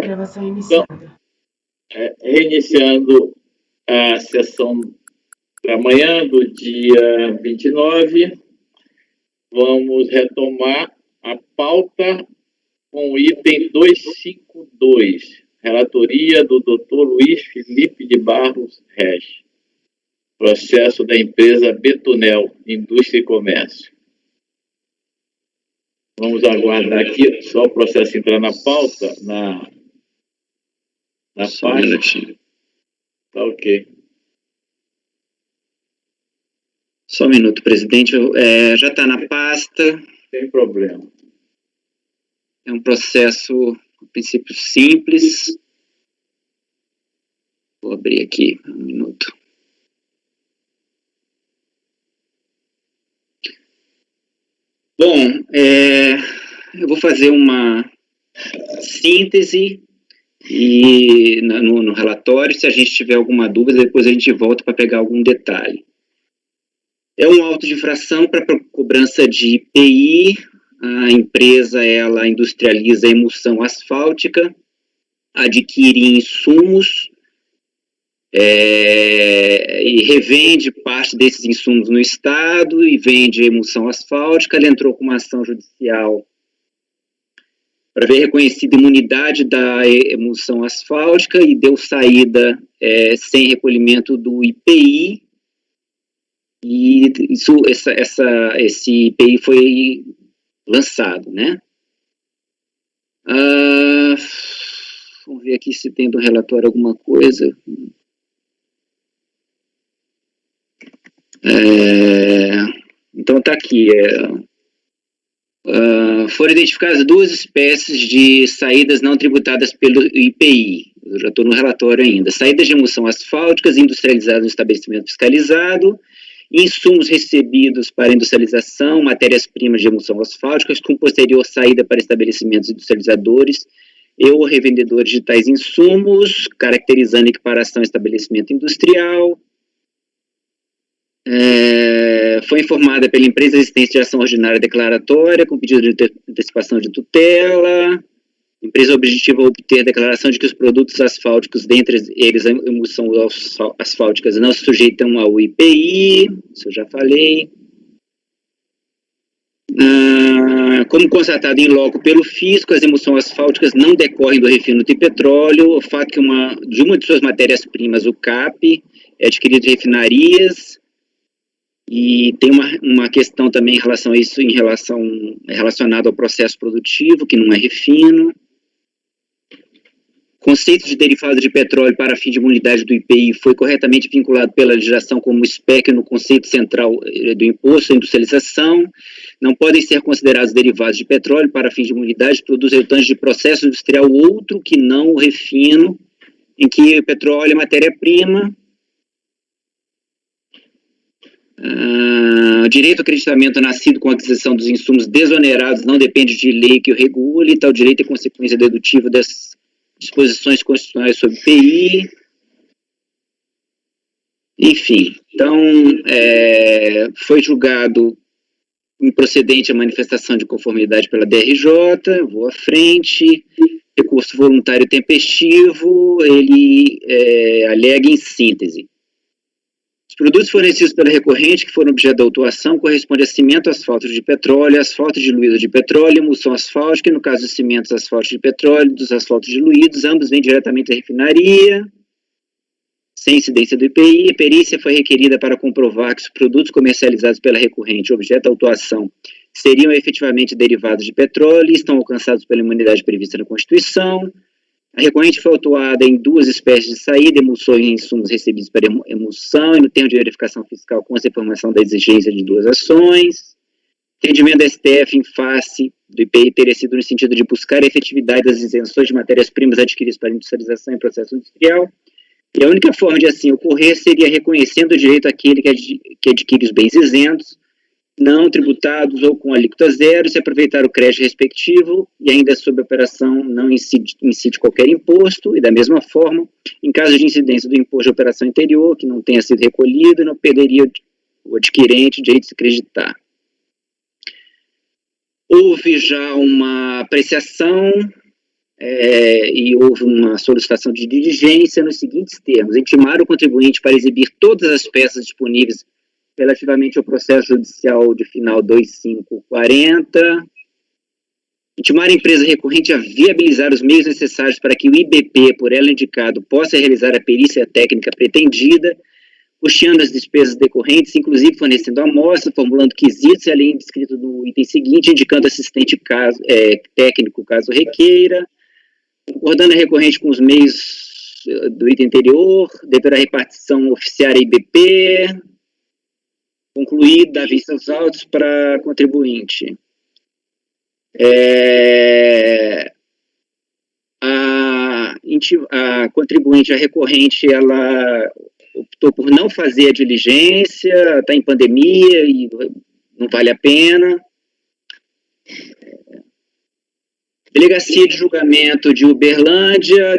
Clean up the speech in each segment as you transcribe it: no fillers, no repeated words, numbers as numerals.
Gravação Então, iniciada. reiniciando a sessão da manhã do dia 29, vamos retomar a pauta com o item 252, relatoria do Dr. Luiz Felipe de Barros Resch, processo da empresa Betonel, Indústria e Comércio. Vamos aguardar aqui só o processo entrar na pauta, na página. Tá ok. Só um minuto, presidente. Já está na pasta. Sem problema. É um processo, a princípio, simples. Vou abrir aqui, um minuto. Bom, eu vou fazer uma síntese e no relatório. Se a gente tiver alguma dúvida, depois a gente volta para pegar algum detalhe. É um auto de infração para cobrança de IPI. A empresa, ela industrializa a emulsão asfáltica, adquire insumos e revende parte desses insumos no estado e vende a emulsão asfáltica. Ela entrou com uma ação judicial para ver reconhecida imunidade da emulsão asfáltica e deu saída sem recolhimento do IPI. E esse IPI foi lançado, né? Vamos ver aqui se tem do relatório alguma coisa. Então está aqui. Foram identificadas duas espécies de saídas não tributadas pelo IPI. Eu já estou no relatório ainda. Saídas de emulsão asfálticas industrializadas no estabelecimento fiscalizado, insumos recebidos para industrialização, matérias-primas de emulsão asfálticas, com posterior saída para estabelecimentos industrializadores e ou revendedores de tais insumos, caracterizando equiparação a estabelecimento industrial. Foi informada pela empresa a existência de ação ordinária declaratória, com pedido de antecipação de tutela. A empresa objetiva obter a declaração de que os produtos asfálticos, dentre eles a emulsão asfálticas, não se sujeitam ao IPI, isso eu já falei. Como constatado em loco pelo fisco, as emulsões asfálticas não decorrem do refino de petróleo. O fato que uma de suas matérias-primas, o CAP, é adquirido de refinarias. E tem uma questão também em relação a isso, relacionado ao processo produtivo, que não é refino. Conceito de derivado de petróleo para fim de imunidade do IPI foi corretamente vinculado pela legislação como SPEC no conceito central do imposto à industrialização. Não podem ser considerados derivados de petróleo para fim de imunidade de produtos resultantes de processo industrial outro que não o refino, em que o petróleo é matéria-prima. O direito ao acreditamento nascido com a aquisição dos insumos desonerados não depende de lei que o regule. Tal direito é consequência dedutiva das disposições constitucionais sobre IPI. Enfim, então, foi julgado improcedente a manifestação de conformidade pela DRJ, vou à frente. Recurso voluntário tempestivo, ele alega em síntese. Os produtos fornecidos pela recorrente, que foram objeto da autuação, correspondem a cimento asfáltico de petróleo, asfalto diluído de petróleo, emulsão asfáltica, e no caso dos cimentos asfálticos de petróleo, dos asfaltos diluídos, ambos vêm diretamente da refinaria, sem incidência do IPI. A perícia foi requerida para comprovar que os produtos comercializados pela recorrente, objeto da autuação, seriam efetivamente derivados de petróleo e estão alcançados pela imunidade prevista na Constituição. A recorrente foi autuada em duas espécies de saída, emulsões e insumos recebidos para emulsão, e no termo de verificação fiscal consta a informação da exigência de duas ações. O entendimento da STF em face do IPI teria sido no sentido de buscar a efetividade das isenções de matérias-primas adquiridas para industrialização e processo industrial, e a única forma de assim ocorrer seria reconhecendo o direito àquele que adquire os bens isentos, não tributados ou com alíquota zero, se aproveitar o crédito respectivo e ainda sob a operação não incide qualquer imposto, e da mesma forma, em caso de incidência do imposto de operação anterior, que não tenha sido recolhido, não perderia o adquirente o direito de se creditar. Houve já uma apreciação e houve uma solicitação de diligência nos seguintes termos: intimar o contribuinte para exibir todas as peças disponíveis relativamente ao processo judicial de final 2540, intimar a empresa recorrente a viabilizar os meios necessários para que o IBP, por ela indicado, possa realizar a perícia técnica pretendida, custeando as despesas decorrentes, inclusive fornecendo amostra, formulando quesitos, além descrito no item seguinte, indicando assistente técnico caso requeira, concordando a recorrente com os meios do item anterior, deverá repartição oficiar a IBP, concluída a vista aos autos para contribuinte. A contribuinte, a recorrente, ela optou por não fazer a diligência, está em pandemia e não vale a pena. Delegacia de Julgamento de Uberlândia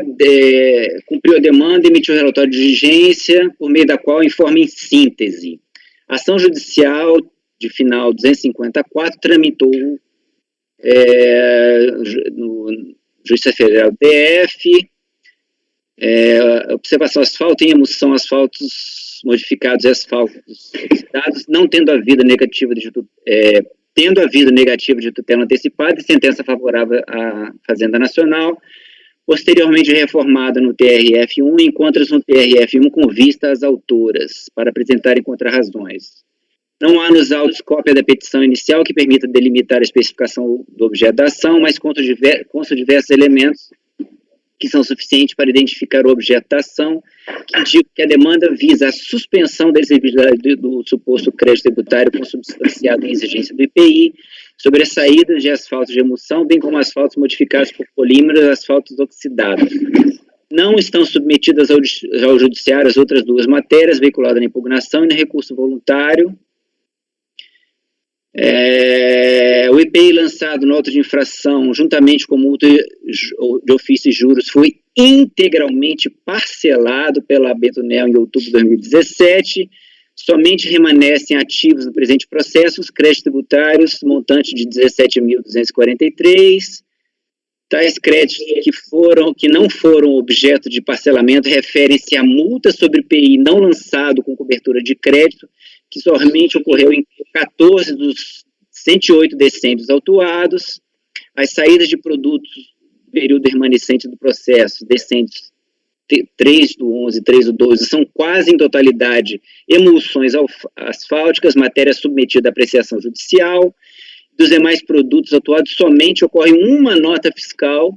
cumpriu a demanda e emitiu o relatório de diligência, por meio da qual informa em síntese. A ação judicial de final 254 tramitou no Justiça Federal DF, observação: asfalto em emulsão, asfaltos modificados e asfaltos oxidados, não tendo havido negativa de tutela antecipada e sentença favorável à Fazenda Nacional, posteriormente reformada no TRF1, encontra-se no TRF1 com vista às autoras, para apresentarem contrarrazões. Não há nos autos cópia da petição inicial que permita delimitar a especificação do objeto da ação, mas constam diversos elementos que são suficientes para identificar o objeto da ação, que indicam que a demanda visa a suspensão da exigibilidade do suposto crédito tributário consubstanciado em exigência do IPI sobre as saídas de asfaltos de emulsão, bem como asfaltos modificados por polímeros e asfaltos oxidados. Não estão submetidas ao judiciário as outras duas matérias, veiculada na impugnação e no recurso voluntário. O IPI lançado no auto de infração, juntamente com multa de ofício e juros, foi integralmente parcelado pela Betonel em outubro de 2017. Somente remanescem ativos no presente processo os créditos tributários, montante de 17.243. Tais créditos que não foram objeto de parcelamento referem-se a multa sobre IPI não lançado com cobertura de crédito, que somente ocorreu em 14 dos 108 decênios autuados, as saídas de produtos do período remanescente do processo, decênios 3 do 11 e 3 do 12, são quase em totalidade emulsões asfálticas, matéria submetida à apreciação judicial. Dos demais produtos autuados, somente ocorre uma nota fiscal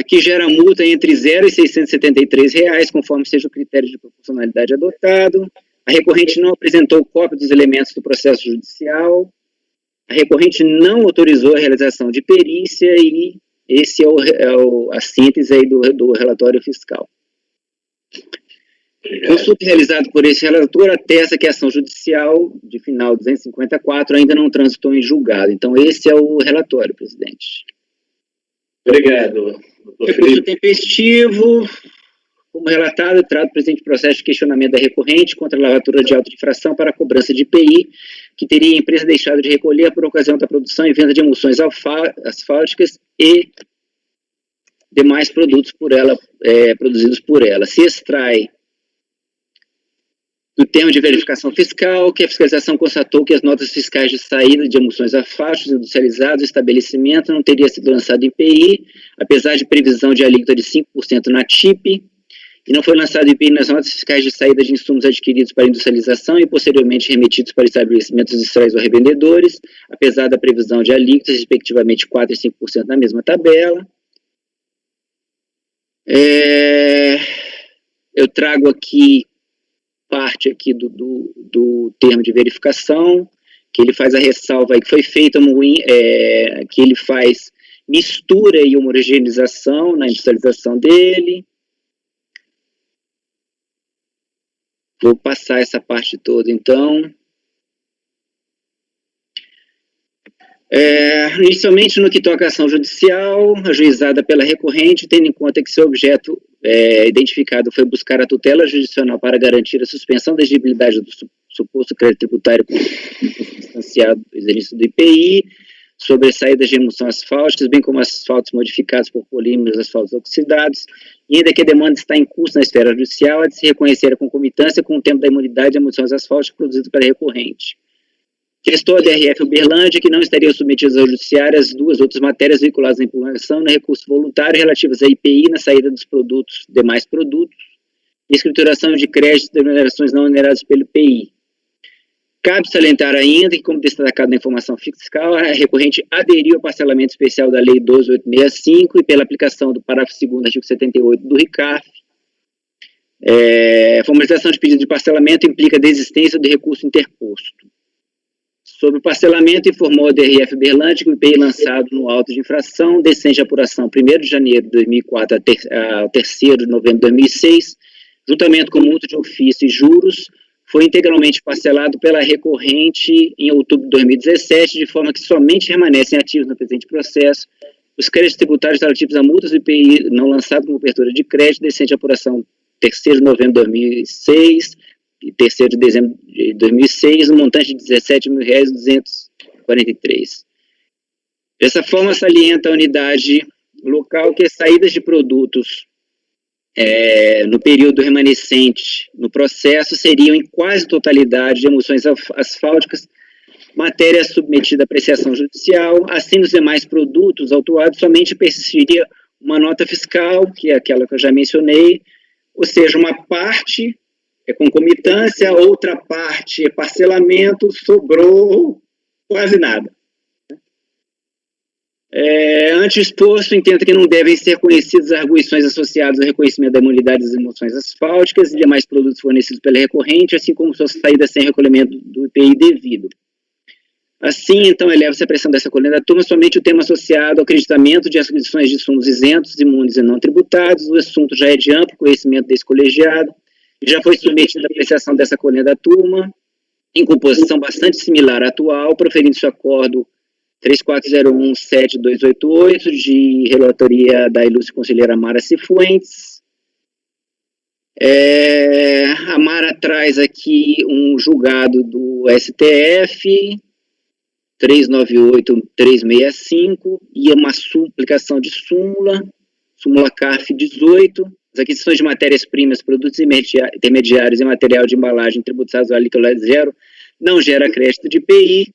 que gera multa entre 0 e R$673, conforme seja o critério de proporcionalidade adotado. A recorrente não apresentou cópia dos elementos do processo judicial. A recorrente não autorizou a realização de perícia e esse a síntese aí do relatório fiscal. O consulta realizado por esse relator atesta que a ação judicial de final 254 ainda não transitou em julgado. Então, esse é o relatório, presidente. Obrigado. Recurso tempestivo, como relatado, trata o presente processo de questionamento da recorrente contra a lavatura de auto de infração para a cobrança de IPI, que teria a empresa deixado de recolher por ocasião da produção e venda de emulsões asfálticas e demais produtos produzidos por ela. Se extrai do termo de verificação fiscal que a fiscalização constatou que as notas fiscais de saída de emulsões asfálticas industrializadas do estabelecimento não teria sido lançado em IPI, apesar de previsão de alíquota de 5% na TIP, e não foi lançado IPI nas notas fiscais de saída de insumos adquiridos para industrialização e posteriormente remetidos para estabelecimentos industriais ou revendedores, apesar da previsão de alíquotas, respectivamente 4% e 5% na mesma tabela. Eu trago aqui parte aqui do termo de verificação, que ele faz a ressalva aí que foi feita que ele faz mistura e homogeneização na industrialização dele. Vou passar essa parte toda, então. Inicialmente, no que toca à ação judicial, ajuizada pela recorrente, tendo em conta que seu objeto identificado foi buscar a tutela judicial para garantir a suspensão da exigibilidade do suposto crédito tributário substanciado do exercício do IPI, sobre as saídas de emulsão asfálticas, bem como asfaltos modificados por polímeros asfaltos oxidados, e ainda que a demanda está em curso na esfera judicial, há de se reconhecer a concomitância com o tempo da imunidade de emulsões asfálticas produzidas pela recorrente. Restou a DRF Uberlândia, que não estariam submetidas ao judiciário as duas outras matérias vinculadas à impugnação no recurso voluntário relativas à IPI na saída dos produtos, demais produtos, e escrituração de créditos de remunerações não oneradas pelo IPI. Cabe salientar ainda que, como destacado na informação fiscal, a recorrente aderiu ao parcelamento especial da Lei 12.865 e pela aplicação do parágrafo 2º, artigo 78 do RICAF. A formalização de pedido de parcelamento implica a desistência do recurso interposto. Sobre o parcelamento, informou a DRF Uberlândia que o IPI lançado no auto de infração, decente de apuração 1º de janeiro de 2004 a 3º de novembro de 2006, juntamente com multa de ofício e juros, foi integralmente parcelado pela recorrente em outubro de 2017, de forma que somente permanecem ativos no presente processo os créditos tributários relativos a multas do IPI não lançado com cobertura de crédito, decente de apuração 3º de novembro de 2006 e 3º de dezembro de 2006, no montante de R$ 17.243. Dessa forma, salienta a unidade local que as saídas de produtos no período remanescente no processo seriam em quase totalidade de emulsões asfálticas, matéria submetida à apreciação judicial. Assim, nos demais produtos autuados somente persistiria uma nota fiscal, que é aquela que eu já mencionei, ou seja, uma parte é concomitância, outra parte é parcelamento, sobrou quase nada. Ante o exposto, entendo que não devem ser conhecidas as arguições associadas ao reconhecimento da imunidade das emulsões asfálticas e demais produtos fornecidos pela recorrente, assim como suas saídas sem recolhimento do IPI devido. Assim, então, eleva-se a pressão dessa coluna da turma somente o tema associado ao acreditamento de aquisições de insumos isentos, imunes e não tributados. O assunto já é de amplo conhecimento desse colegiado e já foi submetido à apreciação dessa coluna da turma, em composição bastante similar à atual, proferindo-se o acordo 3401-7288, de relatoria da ilustre conselheira Mara Cifuentes. A Mara traz aqui um julgado do STF, 398-365, e uma aplicação de súmula CARF 18, as aquisições de matérias-primas, produtos intermediários e material de embalagem tributados à alíquota zero não gera crédito de IPI.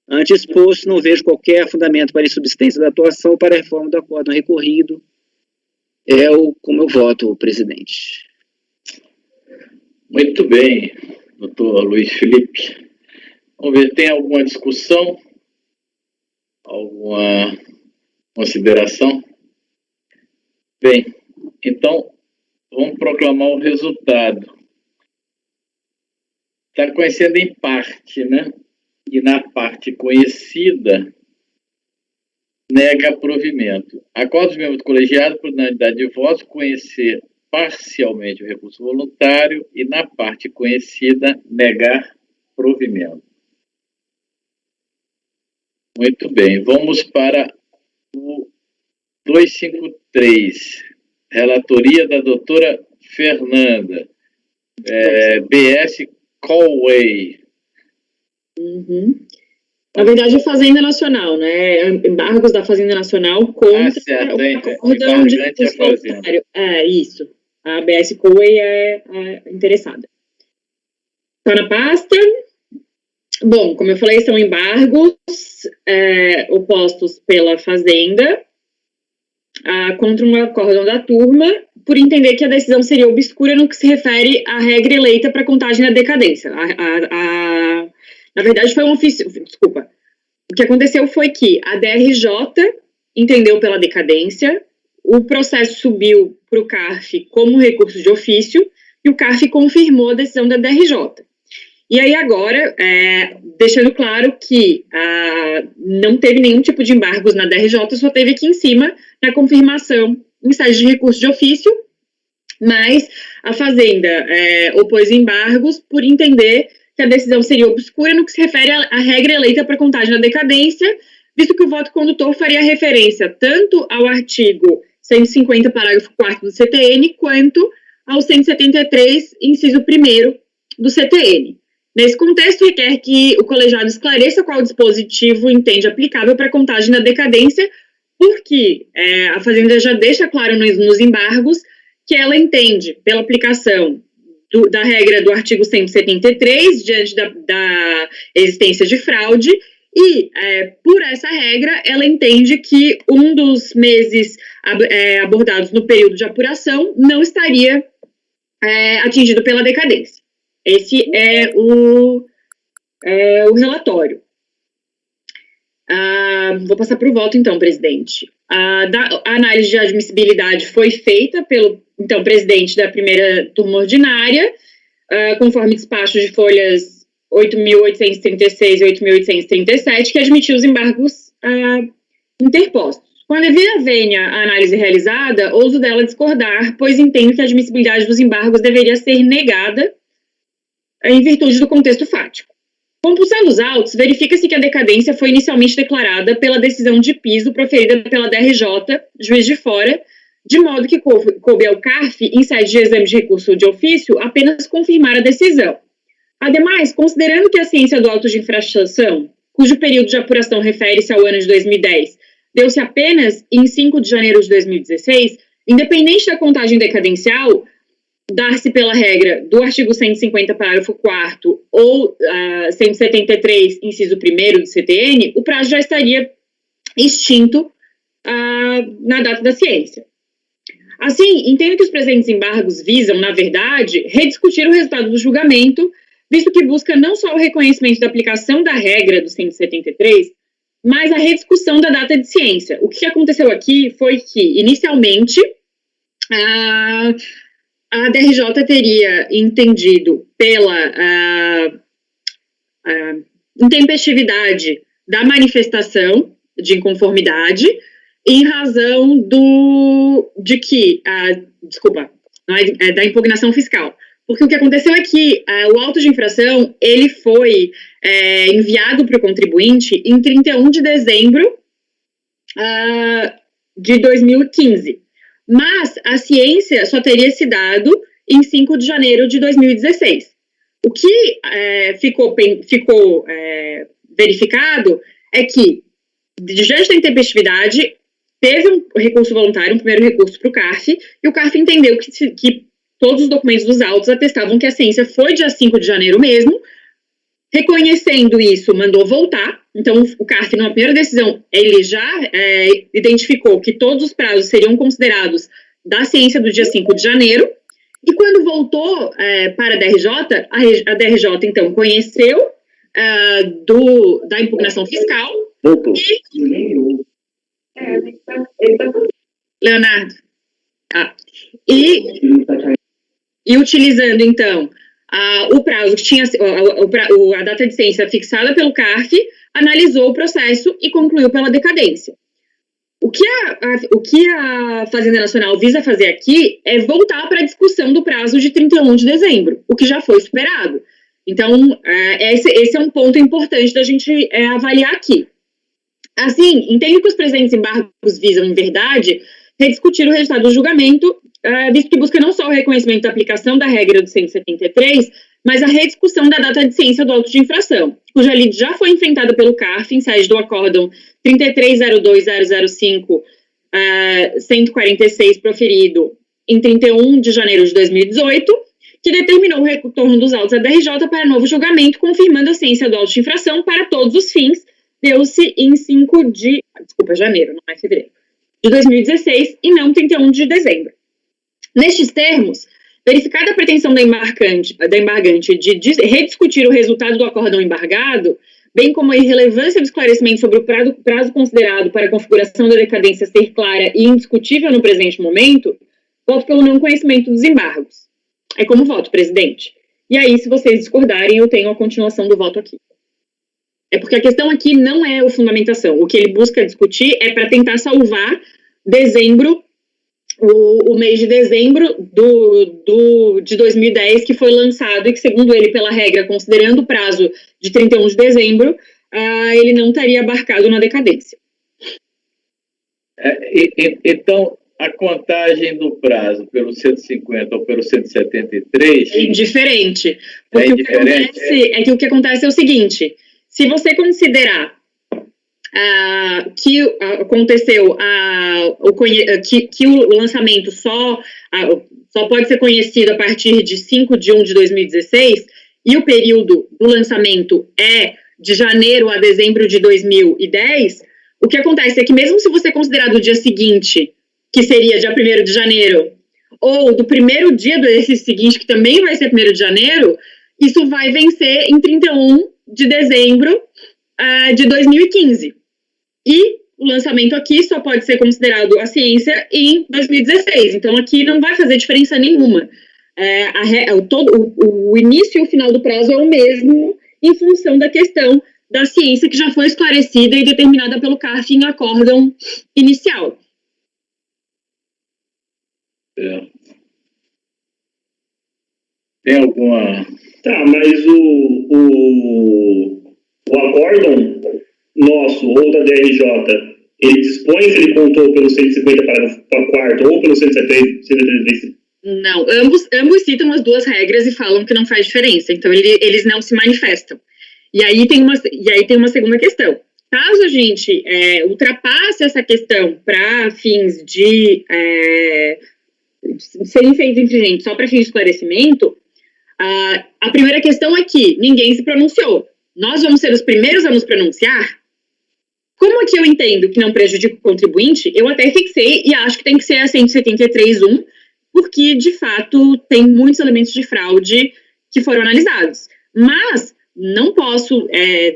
Ante exposto, não vejo qualquer fundamento para a insubsistência da atuação ou para a reforma do acórdão recorrido. Como eu voto, presidente. Muito bem, doutor Luiz Felipe. Vamos ver, tem alguma discussão? Alguma consideração? Bem, então, vamos proclamar o resultado. Está conhecendo em parte, né? E na parte conhecida, nega provimento. Acordo os membros do colegiado, por unanimidade de votos, conhecer parcialmente o recurso voluntário e, na parte conhecida, negar provimento. Muito bem, vamos para o 253, relatoria da doutora Fernanda, BS Callway. Na verdade, Fazenda Nacional, né? Embargos da Fazenda Nacional contra certo, o acórdão de recurso voluntário. Isso. A BS Callway é a interessada. Está na pasta. Bom, como eu falei, são embargos opostos pela Fazenda contra um acórdão da turma, por entender que a decisão seria obscura no que se refere à regra eleita para contagem da decadência. Na verdade, foi um ofício... Desculpa. O que aconteceu foi que a DRJ entendeu pela decadência, o processo subiu para o CARF como recurso de ofício, e o CARF confirmou a decisão da DRJ. E aí agora, deixando claro que não teve nenhum tipo de embargos na DRJ, só teve aqui em cima, na confirmação em estágio de recurso de ofício, mas a Fazenda opôs embargos por entender que a decisão seria obscura no que se refere à regra eleita para contagem da decadência, visto que o voto condutor faria referência tanto ao artigo 150, parágrafo 4º do CTN, quanto ao 173, inciso 1º do CTN. Nesse contexto, requer que o colegiado esclareça qual dispositivo entende aplicável para a contagem da decadência, porque a Fazenda já deixa claro nos embargos que ela entende, pela aplicação da regra do artigo 173, diante da existência de fraude, e, por essa regra, ela entende que um dos meses abordados no período de apuração não estaria atingido pela decadência. Esse é o relatório. Vou passar para o voto, então, presidente. A análise de admissibilidade foi feita pelo, então, presidente da primeira turma ordinária, conforme despacho de folhas 8.836 e 8.837, que admitiu os embargos interpostos. Com a devida vênia à análise realizada, ouso dela discordar, pois entendo que a admissibilidade dos embargos deveria ser negada em virtude do contexto fático. Compulsando os autos, verifica-se que a decadência foi inicialmente declarada pela decisão de piso proferida pela DRJ, juiz de fora, de modo que coube ao CARF, em sede de exame de recurso de ofício, apenas confirmar a decisão. Ademais, considerando que a ciência do auto de infração, cujo período de apuração refere-se ao ano de 2010, deu-se apenas em 5 de janeiro de 2016, independente da contagem decadencial, dar-se pela regra do artigo 150, parágrafo 4º, ou 173, inciso 1º do CTN, o prazo já estaria extinto na data da ciência. Assim, entendo que os presentes embargos visam, na verdade, rediscutir o resultado do julgamento, visto que busca não só o reconhecimento da aplicação da regra do 173, mas a rediscussão da data de ciência. O que aconteceu aqui foi que, inicialmente, a DRJ teria entendido pela intempestividade da manifestação de inconformidade em razão da impugnação fiscal. Porque o que aconteceu é que o auto de infração, ele foi enviado para o contribuinte em 31 de dezembro de 2015. Mas a ciência só teria se dado em 5 de janeiro de 2016. O que ficou verificado é que, diante da intempestividade, teve um recurso voluntário, um primeiro recurso para o CARF, e o CARF entendeu que todos os documentos dos autos atestavam que a ciência foi dia 5 de janeiro mesmo. Reconhecendo isso, mandou voltar. Então, o CARF, numa primeira decisão, ele já identificou que todos os prazos seriam considerados da ciência do dia 5 de janeiro. E quando voltou para a DRJ, a DRJ, então, conheceu da impugnação fiscal. Leonardo. E utilizando, então, o prazo que tinha, a data de ciência fixada pelo CARF, analisou o processo e concluiu pela decadência. O que a Fazenda Nacional visa fazer aqui é voltar para a discussão do prazo de 31 de dezembro, o que já foi superado. Então, esse é um ponto importante da gente avaliar aqui. Assim, entendo que os presentes embargos visam, em verdade, rediscutir o resultado do julgamento, visto que busca não só o reconhecimento da aplicação da regra do 173, mas a rediscussão da data de ciência do auto de infração, cuja lide já foi enfrentada pelo CARF em sede do acórdão 33.02.005.146, proferido em 31 de janeiro de 2018, que determinou o retorno dos autos à DRJ para novo julgamento, confirmando a ciência do auto de infração para todos os fins, deu-se em janeiro, não é fevereiro, de 2016, e não 31 de dezembro. Nestes termos, verificada a pretensão da embargante de rediscutir o resultado do acórdão embargado, bem como a irrelevância do esclarecimento sobre o prazo considerado para a configuração da decadência ser clara e indiscutível no presente momento, voto pelo não conhecimento dos embargos. É como voto, presidente. E aí, se vocês discordarem, eu tenho a continuação do voto aqui. É porque a questão aqui não é a fundamentação. O que ele busca discutir é para tentar salvar dezembro, o mês de dezembro de 2010, que foi lançado e que, segundo ele, pela regra, considerando o prazo de 31 de dezembro, ele não estaria abarcado na decadência. Então, A contagem do prazo pelo 150 ou pelo 173 É indiferente. Porque é indiferente. O que acontece é o seguinte: se você considerar que aconteceu que o lançamento só pode ser conhecido a partir de 5 de 1 de 2016, e o período do lançamento é de janeiro a dezembro de 2010, o que acontece é que mesmo se você considerar do dia seguinte, que seria dia 1º de janeiro, ou do primeiro dia do exercício seguinte, que também vai ser 1º de janeiro, isso vai vencer em 31 de dezembro de 2015. E o lançamento aqui só pode ser considerado a ciência em 2016. Então, aqui não vai fazer diferença nenhuma. O início e o final do prazo é o mesmo em função da questão da ciência que já foi esclarecida e determinada pelo CARF em acórdão inicial. Tem alguma... Tá, mas o acórdão nosso ou da DRJ, ele dispõe se ele contou pelo 150 parágrafo 4º ou pelo 173? Não, ambos citam as duas regras e falam que não faz diferença, então eles não se manifestam. E aí tem uma segunda questão. Caso a gente ultrapasse essa questão para fins de serem feitos infringentes só para fins de esclarecimento, a primeira questão é que ninguém se pronunciou. Nós vamos ser os primeiros a nos pronunciar? Como aqui eu entendo que não prejudica o contribuinte, eu até fixei e acho que tem que ser a 173.1, porque, de fato, tem muitos elementos de fraude que foram analisados. Mas não posso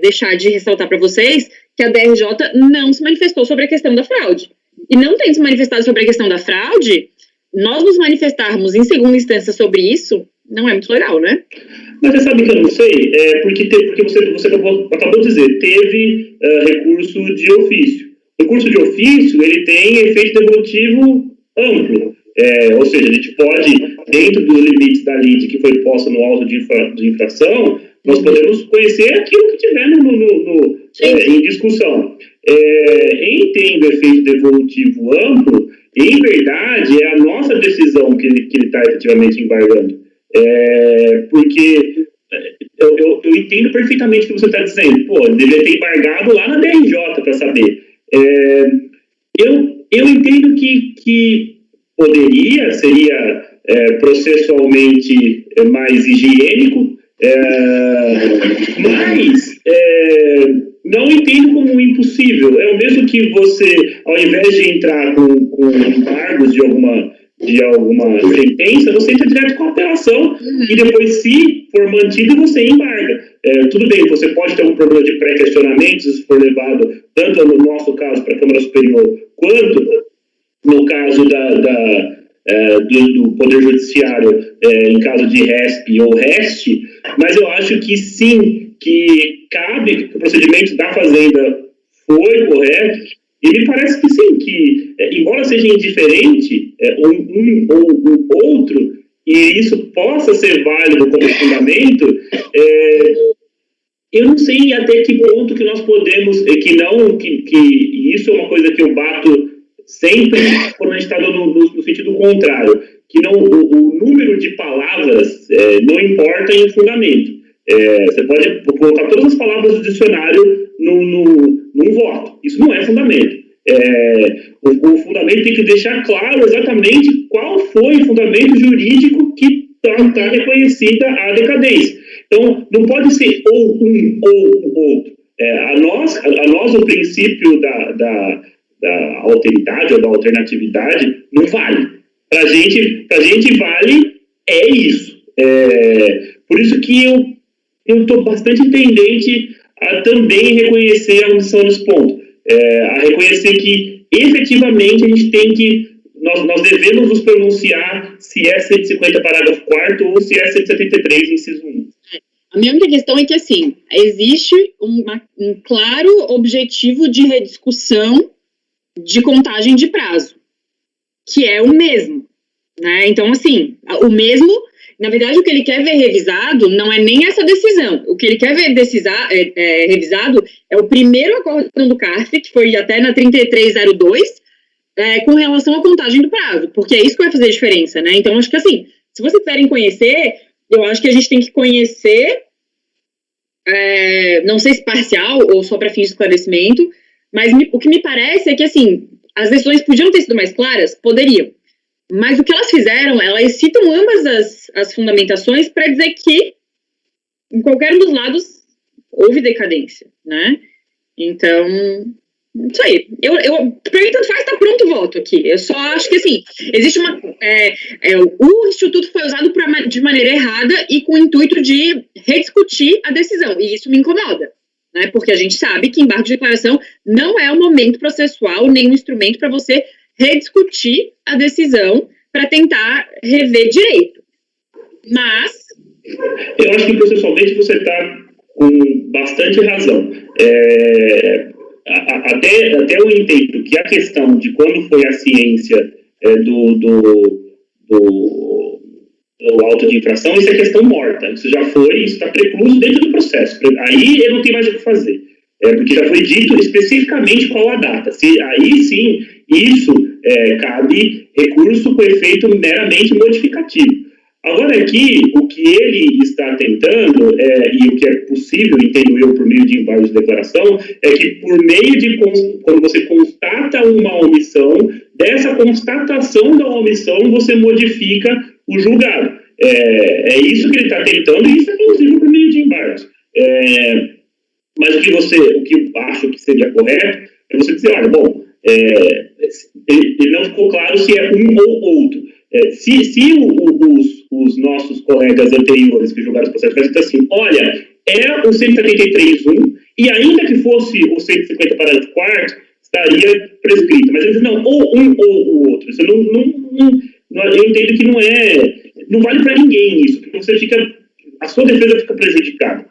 deixar de ressaltar para vocês que a DRJ não se manifestou sobre a questão da fraude. E não tendo se manifestado sobre a questão da fraude, nós nos manifestarmos em segunda instância sobre isso não é muito legal, né? Mas você sabe que eu não sei? Porque você acabou de dizer, teve recurso de ofício. O recurso de ofício, ele tem efeito devolutivo amplo. Ou seja, a gente pode, dentro dos limites da lide que foi posta no auto de infração, nós podemos conhecer aquilo que tiver em discussão. Em tendo efeito devolutivo amplo, em verdade, é a nossa decisão que ele está efetivamente embargando. Porque eu entendo perfeitamente o que você está dizendo. Pô, deveria ter embargado lá na DRJ para saber. Eu entendo que seria processualmente mais higiênico, mas não entendo como impossível. É o mesmo que você, ao invés de entrar com embargos de alguma sentença, você entra direto com a apelação e depois, se for mantido, você embarga. Tudo bem, você pode ter um problema de pré-questionamento se for levado, tanto no nosso caso para a Câmara Superior, quanto no caso do Poder Judiciário, em caso de RESP ou REST, mas eu acho que sim, que cabe, que o procedimento da Fazenda foi correto, e me parece que sim, que embora seja indiferente um ou o outro, e isso possa ser válido como fundamento, eu não sei até que ponto que nós podemos, que isso é uma coisa que eu bato sempre quando a gente está no sentido contrário, que não, o número de palavras não importa em fundamento. Você pode colocar todas as palavras do dicionário num voto. Isso não é fundamento. O fundamento tem que deixar claro exatamente qual foi o fundamento jurídico que está reconhecida a decadência. Então, não pode ser ou um ou o outro. A nós o princípio da alteridade ou da alternatividade não vale. Para a gente vale isso. Por isso que eu estou bastante tendente a também reconhecer a omissão desse ponto. A reconhecer que, efetivamente, a gente tem que... Nós devemos nos pronunciar se é 150 parágrafo 4º ou se é 173, inciso 1. A minha única questão é que, assim, existe um claro objetivo de rediscussão de contagem de prazo, que é o mesmo, né? Então, assim, o mesmo, na verdade, o que ele quer ver revisado não é nem essa decisão. O que ele quer ver revisado é o primeiro acórdão do CARF, que foi até na 3302, com relação à contagem do prazo, porque é isso que vai fazer a diferença, né? Então, acho que assim, se vocês querem conhecer, eu acho que a gente tem que conhecer, não sei se parcial ou só para fins de esclarecimento, mas o que me parece é que, assim, as decisões podiam ter sido mais claras? Poderiam. Mas o que elas fizeram, elas citam ambas as fundamentações para dizer que, em qualquer um dos lados, houve decadência, né? Então, isso aí. Para mim, tanto faz, está pronto o voto aqui. Eu só acho que, assim, existe o Instituto foi usado de maneira errada e com o intuito de rediscutir a decisão, e isso me incomoda, né? Porque a gente sabe que embargo de declaração não é um momento processual, nem um instrumento para você rediscutir a decisão para tentar rever direito. Mas... eu acho que processualmente você está com bastante razão. Até eu entendo que a questão de quando foi a ciência do auto de infração, isso é questão morta. Isso já foi, isso está precluso dentro do processo. Aí eu não tenho mais o que fazer. Porque já foi dito especificamente qual a data. Aí sim, isso cabe recurso com efeito meramente modificativo. Agora aqui, o que ele está tentando, e o que é possível, entendo eu, por meio de embargos de declaração, é que por meio de, quando você constata uma omissão, dessa constatação da omissão, você modifica o julgado. É isso que ele está tentando, e isso é possível por meio de embargos. Mas o que eu acho que seria correto é você dizer, olha, bom, ele não ficou claro se é um ou outro. Se os nossos colegas anteriores que julgaram os processos tivessem dito assim, olha, é o 173.1 e ainda que fosse o 150 parágrafo 4º, estaria prescrito. Mas eles não, ou um ou o outro. Isso eu entendo que não vale para ninguém isso, porque a sua defesa fica prejudicada.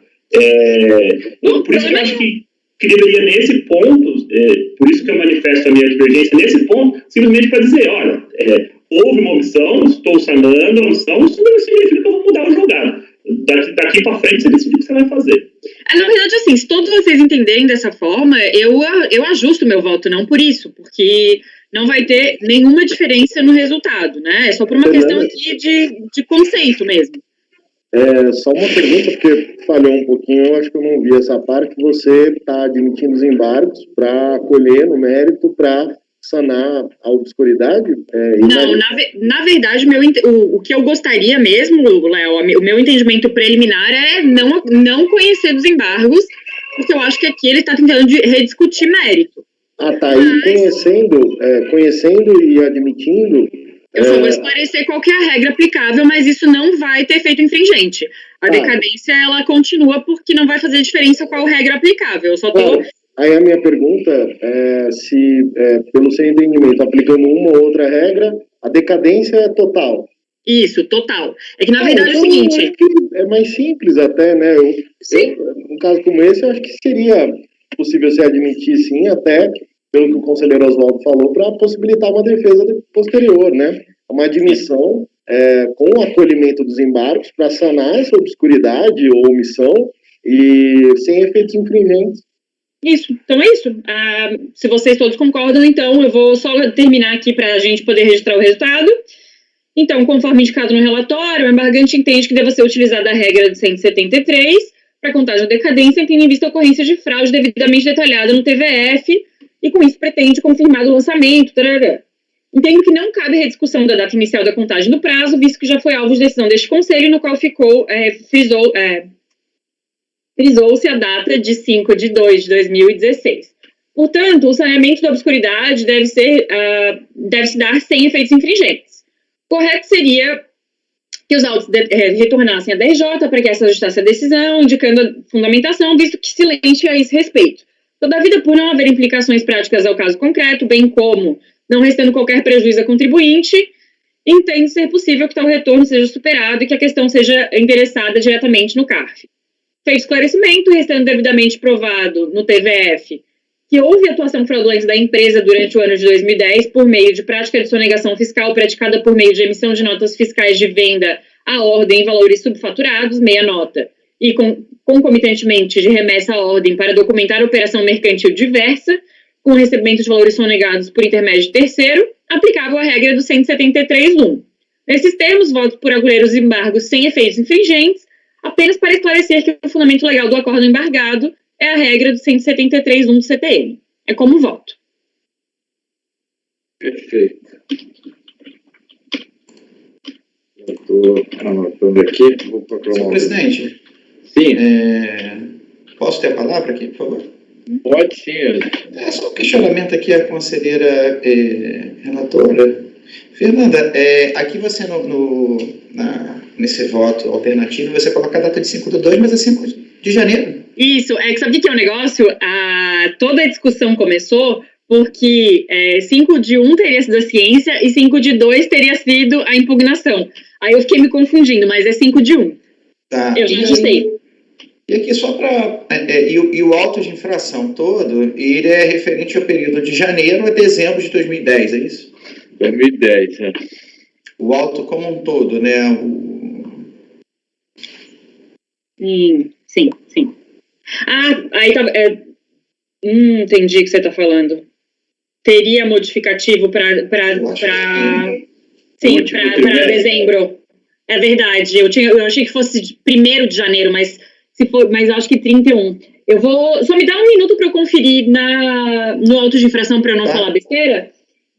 Por isso que eu acho que deveria, nesse ponto, por isso que eu manifesto a minha divergência, nesse ponto, simplesmente para dizer, olha, houve uma omissão, estou sanando a omissão, isso não significa que eu vou mudar o julgado. Daqui para frente, você decide o que você vai fazer. Na verdade, assim, se todos vocês entenderem dessa forma, eu ajusto o meu voto, não por isso, porque não vai ter nenhuma diferença no resultado, né? É só por uma questão aqui de conceito mesmo. Só uma pergunta, porque falhou um pouquinho, eu acho que eu não vi essa parte. Você está admitindo os embargos para acolher no mérito, para sanar a obscuridade? Não, na verdade, o que eu gostaria mesmo, Léo, o meu entendimento preliminar é não conhecer dos embargos, porque eu acho que aqui ele está tentando rediscutir mérito. Tá aí conhecendo e admitindo... Eu só vou esclarecer qual que é a regra aplicável, mas isso não vai ter efeito infringente. A decadência, ela continua porque não vai fazer diferença qual regra aplicável. Eu só tô... Aí a minha pergunta é se, pelo seu entendimento, aplicando uma ou outra regra, a decadência é total. Isso, total. É que, na verdade, então, é o seguinte... acho que é mais simples até, né? Num caso como esse, eu acho que seria possível se admitir, sim, até... pelo que o conselheiro Oswaldo falou, para possibilitar uma defesa posterior, né? Uma admissão com o acolhimento dos embargos para sanar essa obscuridade ou omissão e sem efeitos infringentes. Isso, então é isso. Se vocês todos concordam, então eu vou só terminar aqui para a gente poder registrar o resultado. Então, conforme indicado no relatório, o embargante entende que deva ser utilizada a regra de 173 para contagem da decadência, tendo em vista a ocorrência de fraude devidamente detalhada no TVF, e com isso pretende confirmar o lançamento. Tarará. Entendo que não cabe rediscussão da data inicial da contagem do prazo, visto que já foi alvo de decisão deste Conselho, no qual frisou-se a data de 5 de 2 de 2016. Portanto, o saneamento da obscuridade deve se dar sem efeitos infringentes. Correto seria que os autos retornassem à DRJ para que essa ajustasse a decisão, indicando a fundamentação, visto que silente a esse respeito. Todavia, por não haver implicações práticas ao caso concreto, bem como não restando qualquer prejuízo a contribuinte, entende ser possível que tal retorno seja superado e que a questão seja endereçada diretamente no CARF. Feito esclarecimento, restando devidamente provado no TVF que houve atuação fraudulenta da empresa durante o ano de 2010 por meio de prática de sonegação fiscal praticada por meio de emissão de notas fiscais de venda à ordem em valores subfaturados, meia nota, e concomitantemente de remessa à ordem para documentar a operação mercantil diversa, com recebimento de valores sonegados por intermédio de terceiro, aplicável a regra do 173.1. Nesses termos, voto por agulheiros e embargos sem efeitos infringentes, apenas para esclarecer que o fundamento legal do acordo embargado é a regra do 173.1 do CPM. É como voto. Perfeito. Eu estou anotando aqui. Vou proclamar. Senhor presidente, Sim, posso ter a palavra aqui, por favor? pode sim. É só um questionamento aqui à conselheira relatora. Fernanda, aqui você nesse voto alternativo, você coloca a data de 5/2, mas é 5 de janeiro. Isso, é que sabe o que é o negócio? Toda a discussão começou porque 5/1 teria sido a ciência e 5/2 teria sido a impugnação. Aí eu fiquei me confundindo, mas é 5/1. Tá. Eu já ajustei. E aqui só para... E o auto de infração todo, ele é referente ao período de janeiro a dezembro de 2010, é isso? 2010, né? O auto como um todo, né? Sim. Aí tá... entendi o que você está falando. Teria modificativo para dezembro. É verdade. Eu achei que fosse 1º de janeiro, mas eu acho que 31. Eu vou... Só me dá um minuto para eu conferir no auto de infração para eu não falar besteira.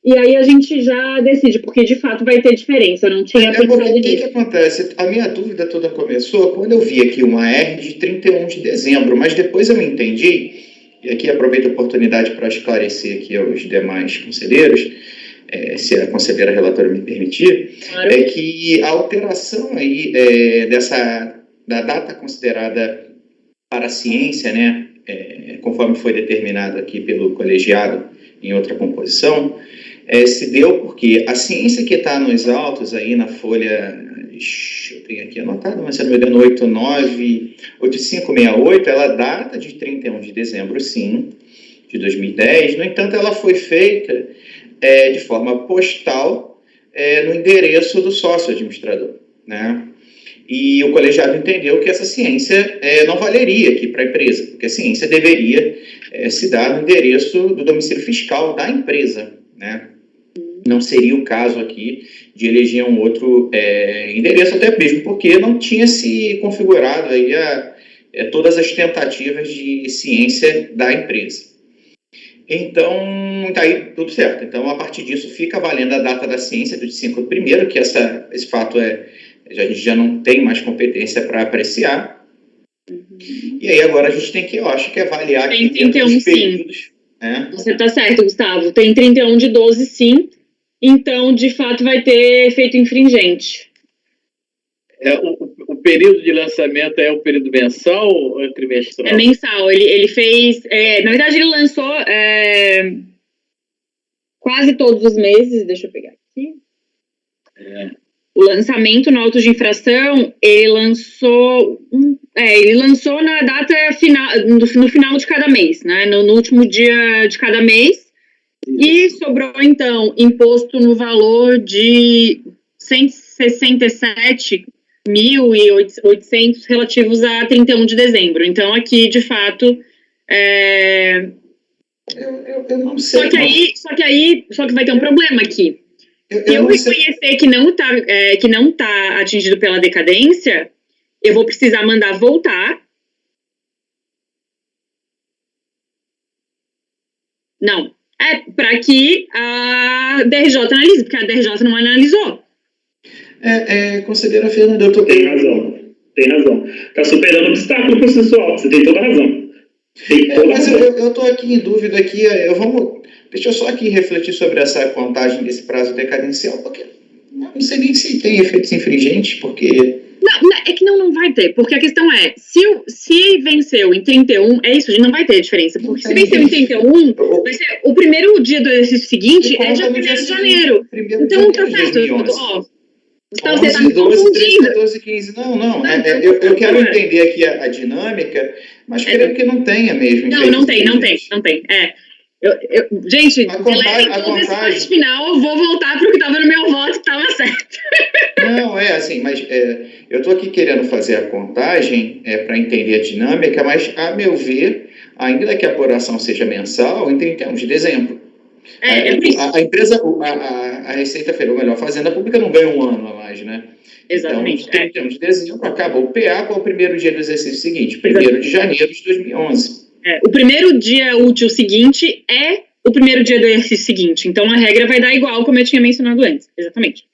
E aí a gente já decide, porque de fato vai ter diferença. Eu não tinha pensado nisso. O que acontece? A minha dúvida toda começou quando eu vi aqui uma R de 31 de dezembro, mas depois eu entendi, e aqui aproveito a oportunidade para esclarecer aqui aos demais conselheiros, se a conselheira relatora me permitir, Claro. é que a alteração aí da data considerada para a ciência, né, conforme foi determinado aqui pelo colegiado em outra composição, se deu porque a ciência que está nos autos aí na folha, eu tenho aqui anotado, mas se não me engano, 8568, ela data de 31 de dezembro, sim, de 2010. No entanto, ela foi feita de forma postal no endereço do sócio administrador, né? E o colegiado entendeu que essa ciência não valeria aqui para a empresa, porque a ciência deveria se dar no endereço do domicílio fiscal da empresa, né? Não seria o caso aqui de eleger um outro endereço, até mesmo porque não tinha se configurado aí todas as tentativas de ciência da empresa. Então, está aí tudo certo. Então, a partir disso, fica valendo a data da ciência do 5/1, que esse fato a gente já não tem mais competência para apreciar. E aí agora a gente tem que, eu acho que avaliar aqui dentro dos períodos. Você está certo, Gustavo. Tem 31 de 12, sim. Então, de fato, vai ter efeito infringente. O período de lançamento é o período mensal ou é trimestral? É mensal. Ele fez... na verdade, ele lançou quase todos os meses. Deixa eu pegar aqui. O lançamento no auto de infração, ele lançou na data final, no final de cada mês, né? No último dia de cada mês. E sobrou, então, imposto no valor de 167.800 relativos a 31 de dezembro. Então, aqui, de fato... Eu não sei. Só que vai ter um problema aqui. Se eu reconhecer que não tá atingido pela decadência, eu vou precisar mandar voltar. Não. Para que a DRJ analise, porque a DRJ não analisou. Conselheira Fernanda, eu tô... Tem razão. Está superando o obstáculo processual, você tem toda a razão. Mas eu estou aqui em dúvida aqui, deixa eu só aqui refletir sobre essa contagem desse prazo decadencial, porque não sei nem se tem efeitos infringentes, porque... Não, é que não vai ter, porque a questão é, se venceu em 31, é isso, não vai ter diferença, porque se venceu em 31, vai ser o primeiro dia do exercício seguinte é dia 1º de janeiro. Então, tá certo, Gustavo, você está me 12, 13, confundindo. 14, 15, não. Eu quero entender aqui a dinâmica, mas creio que não tenha mesmo. Não tem. Gente, deletem todo esse parte final, eu vou voltar para o que estava no meu voto, que estava certo. Não, mas eu estou aqui querendo fazer a contagem para entender a dinâmica, mas, a meu ver, ainda que a apuração seja mensal, em 31 de dezembro. A empresa, a Receita Federal, melhor, a Fazenda Pública não ganha um ano a mais, né? Exatamente. Então, 31 de dezembro, acaba o PA, qual é o primeiro dia do exercício seguinte? 1º de janeiro de 2011. O primeiro dia útil seguinte é o primeiro dia do exercício seguinte. Então, a regra vai dar igual, como eu tinha mencionado antes. Exatamente.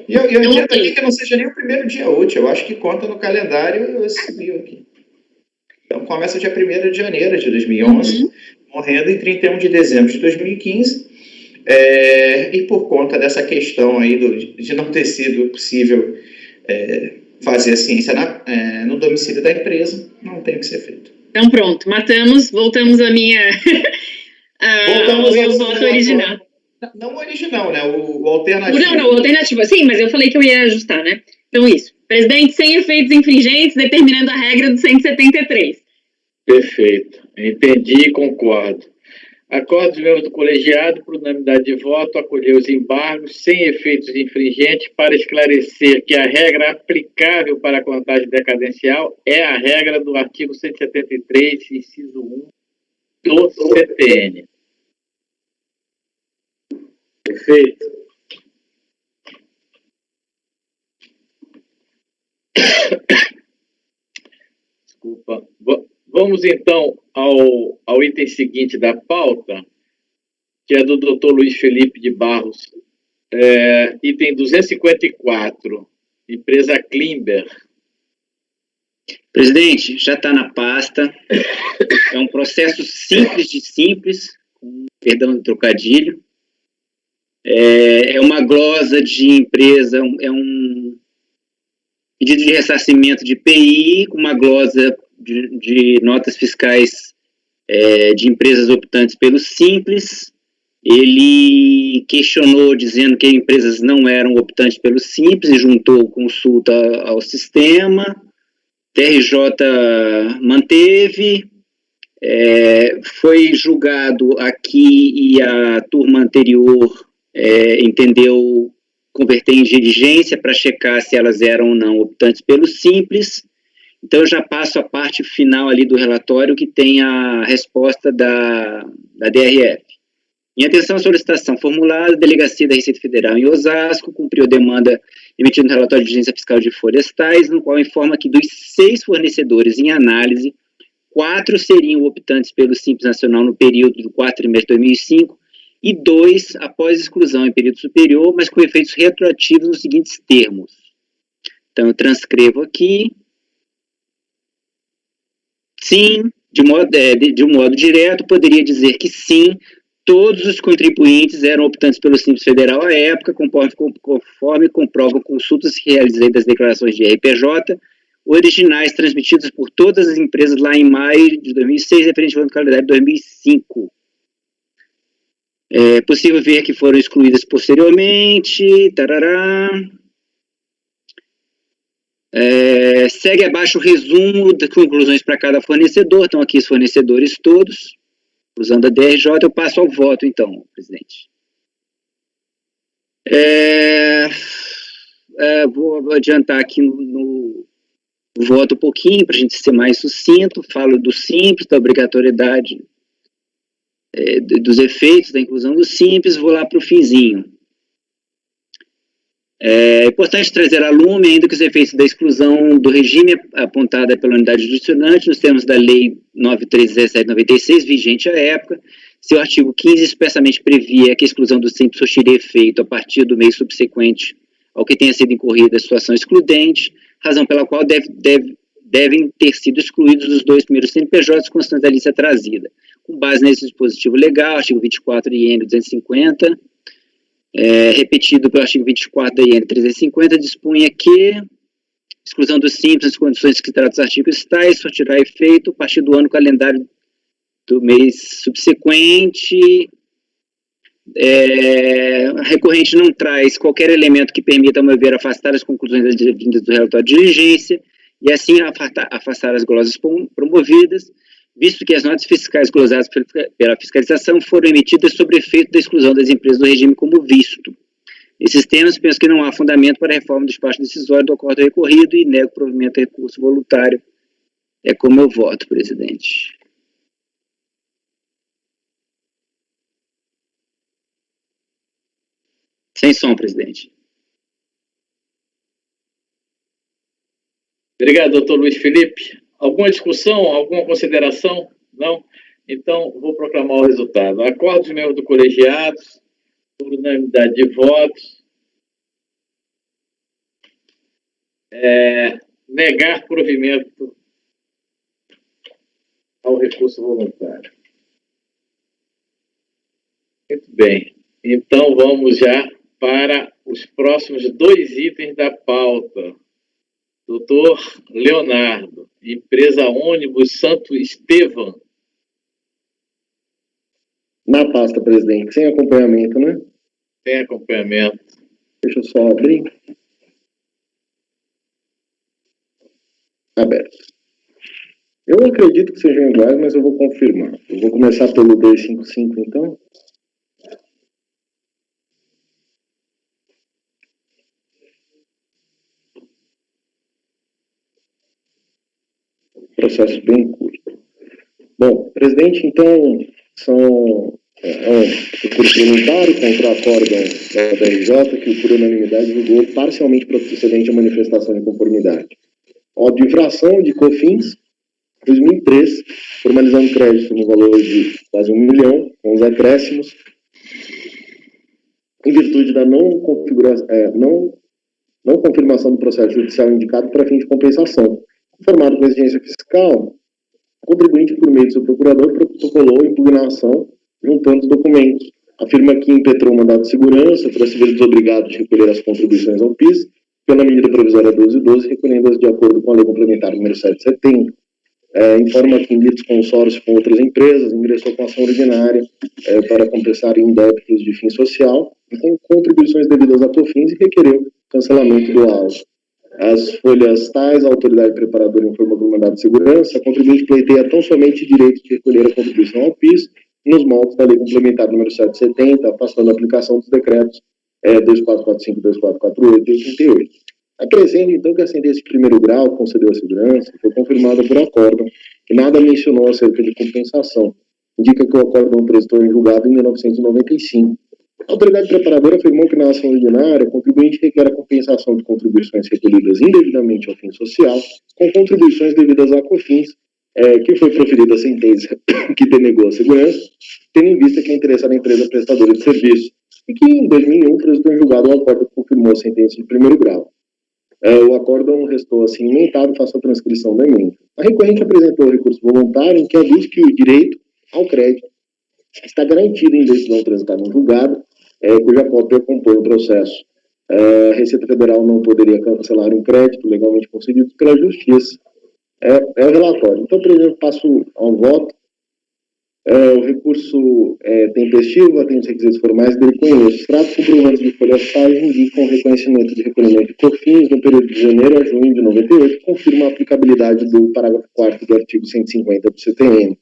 E eu entendo aqui que não seja nem o primeiro dia útil. Eu acho que conta no calendário civil aqui. Então, começa dia 1º de janeiro de 2011, morrendo em 31 de dezembro de 2015. E por conta dessa questão aí de não ter sido possível fazer a ciência no domicílio da empresa, não tem que ser feito. Então pronto, voltamos à minha voltamos ao voto original. Não original, né? O alternativo. Não, o alternativo, sim, mas eu falei que eu ia ajustar, né? Então isso, presidente sem efeitos infringentes, determinando a regra do 173. Perfeito, entendi e concordo. Acordo os membros do colegiado, por unanimidade de voto, acolher os embargos sem efeitos infringentes para esclarecer que a regra aplicável para a contagem decadencial é a regra do artigo 173, inciso 1 do CTN. Perfeito. Desculpa. Vamos, então, ao item seguinte da pauta, que é do Dr. Luiz Felipe de Barros, item 254, empresa Klimber. Presidente, já está na pasta. É um processo simples de simples, com perdão do trocadilho. É uma glosa de empresa, é um pedido de ressarcimento de PI, com uma glosa de notas fiscais de empresas optantes pelo Simples. Ele questionou, dizendo que empresas não eram optantes pelo Simples e juntou consulta ao sistema. TRJ manteve, foi julgado aqui e a turma anterior entendeu converter em diligência para checar se elas eram ou não optantes pelo Simples. Então, eu já passo a parte final ali do relatório, que tem a resposta da DRF. Em atenção à solicitação formulada, a Delegacia da Receita Federal em Osasco cumpriu a demanda emitida no relatório de diligência fiscal de florestais, no qual informa que dos 6 fornecedores em análise, 4 seriam optantes pelo Simples Nacional no período do 4º trimestre de 2005 e 2 após exclusão em período superior, mas com efeitos retroativos nos seguintes termos. Então, eu transcrevo aqui. Sim, de um modo direto, poderia dizer que sim, todos os contribuintes eram optantes pelo Simples Federal à época, conforme comprovam consultas que realizei das declarações de RPJ, originais transmitidas por todas as empresas lá em maio de 2006, referente ao ano calendário de 2005. É possível ver que foram excluídas posteriormente, tarará. Segue abaixo o resumo das conclusões para cada fornecedor. Estão aqui os fornecedores todos. Usando a DRJ, eu passo ao voto, então, presidente. Vou adiantar aqui no voto um pouquinho, para a gente ser mais sucinto. Falo do Simples, da obrigatoriedade dos efeitos da inclusão do Simples. Vou lá para o finzinho. É importante trazer a lume, ainda que os efeitos da exclusão do regime apontada pela unidade jurisdicionante, nos termos da Lei 9317/96, vigente à época, seu artigo 15 expressamente previa que a exclusão do Simples surtiria efeito a partir do mês subsequente ao que tenha sido incorrida a situação excludente, razão pela qual devem ter sido excluídos os 2 primeiros CNPJs constantes da lista trazida. Com base nesse dispositivo legal, artigo 24 IN 250, repetido pelo artigo 24 da IN 350, dispunha que exclusão do Simples nas condições que tratam os artigos tais surtirá efeito a partir do ano calendário do mês subsequente. A recorrente não traz qualquer elemento que permita, ao meu ver, afastar as conclusões vindas do relatório de diligência e assim afastar as glosas promovidas, visto que as notas fiscais glosadas pela fiscalização foram emitidas sob efeito da exclusão das empresas do regime como visto. Nesses termos, penso que não há fundamento para a reforma do despacho decisório do acordo recorrido e nego provimento a recurso voluntário É como eu voto, presidente. Sem som, presidente. Obrigado, doutor Luiz Felipe. Alguma discussão, alguma consideração? Não? Então, vou proclamar o resultado. Acordo de membros do colegiado, por unanimidade de votos, negar provimento ao recurso voluntário. Muito bem. Então, vamos já para os próximos 2 itens da pauta. Doutor Leonardo, empresa ônibus Santo Estevão. Na pasta, presidente, sem acompanhamento, né? Sem acompanhamento. Deixa eu só abrir. Aberto. Eu acredito que sejam iguais, mas eu vou confirmar. Eu vou começar pelo 255, então. Processo bem curto. Bom, presidente, então, são recurso voluntário contra o acórdão da RJ, que por unanimidade julgou parcialmente procedente a manifestação de conformidade. Óbvio, infração de COFINS, 2003, formalizando crédito no valor de quase 1 milhão, com os acréscimos, em virtude da não confirmação do processo judicial indicado para fim de compensação. Informado com exigência fiscal, o contribuinte, por meio do seu procurador, protocolou impugnação juntando os documentos. Afirma que impetrou mandado de segurança para se ver desobrigado de recolher as contribuições ao PIS pela medida provisória 1212, recolhendo-as de acordo com a lei complementar número 770. Informa que em lides consórcio com outras empresas, ingressou com ação ordinária para compensar em débitos de fim social e com contribuições devidas a COFINS e requereu cancelamento do auto. As folhas tais, a autoridade preparadora informa do mandado de segurança, a contribuinte pleiteia tão somente direito de recolher a contribuição ao PIS nos moldes da lei complementar número 770, afastando a aplicação dos decretos 2445, 2448 e 88. Acrescendo, então, que a sentença de primeiro grau concedeu a segurança foi confirmada por acórdão, que nada mencionou acerca de compensação. Indica que o acórdão prestou em julgado em 1995. A autoridade preparadora afirmou que na ação ordinária, o contribuinte requer a compensação de contribuições recolhidas indevidamente ao fim social, com contribuições devidas à COFINS, que foi proferida a sentença que denegou a segurança, tendo em vista que é interessada a empresa prestadora de serviço, e que em 2001 prestou em julgado o acórdão que confirmou a sentença de primeiro grau. O acórdão restou assim emendado, faça a transcrição da emenda. A recorrente apresentou o recurso voluntário em que aduz que o direito ao crédito está garantido em decisão transitada em julgado, cuja cópia compõe o processo. A Receita Federal não poderia cancelar um crédito legalmente concedido pela Justiça. É o relatório. Então, por exemplo, passo ao voto. O recurso tempestivo, atende os requisitos formais dele com os extratos comprovantes de folhas tais indicam o reconhecimento de recolhimento de COFINS no período de janeiro a junho de 98, que confirma a aplicabilidade do parágrafo 4º do artigo 150 do CTN.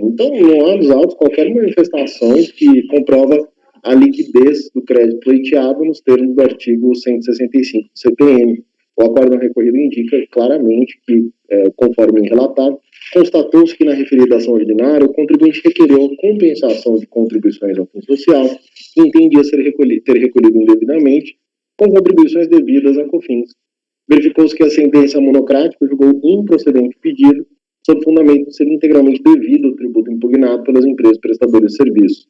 Então, não há nos autos qualquer manifestação que comprova a liquidez do crédito pleiteado nos termos do artigo 165 do CTN. O acórdão recorrido indica claramente que, conforme relatado, constatou-se que na referida ação ordinária o contribuinte requereu compensação de contribuições ao fundo social que entendia ter recolhido indevidamente com contribuições devidas a COFINS. Verificou-se que a sentença monocrática julgou improcedente o pedido sob fundamento de ser integralmente devido ao tributo impugnado pelas empresas prestadoras de serviço.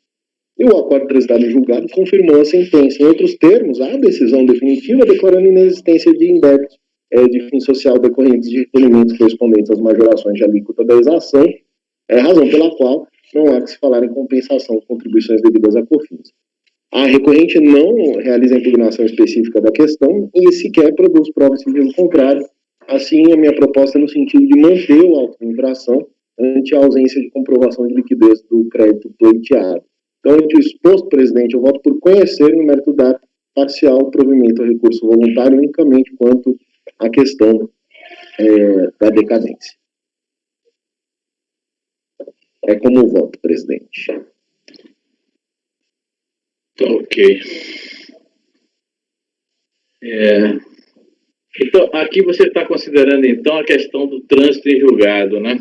E o acordo transitado em julgado confirmou a sentença. Em outros termos, a decisão definitiva declarando inexistência de indébitos de fim social decorrentes de recolhimentos correspondentes às majorações de alíquota da exação, razão pela qual não há que se falar em compensação de contribuições devidas a COFINS. A recorrente não realiza a impugnação específica da questão e sequer produz provas sentido contrário. Assim, a minha proposta é no sentido de manter o auto de infração ante a ausência de comprovação de liquidez do crédito pleiteado. Então, ante o exposto, presidente, eu voto por conhecer no mérito da parcial provimento ao recurso voluntário unicamente quanto à questão da decadência. É como voto, presidente. Ok. Então, aqui você está considerando, então, a questão do trânsito em julgado, né?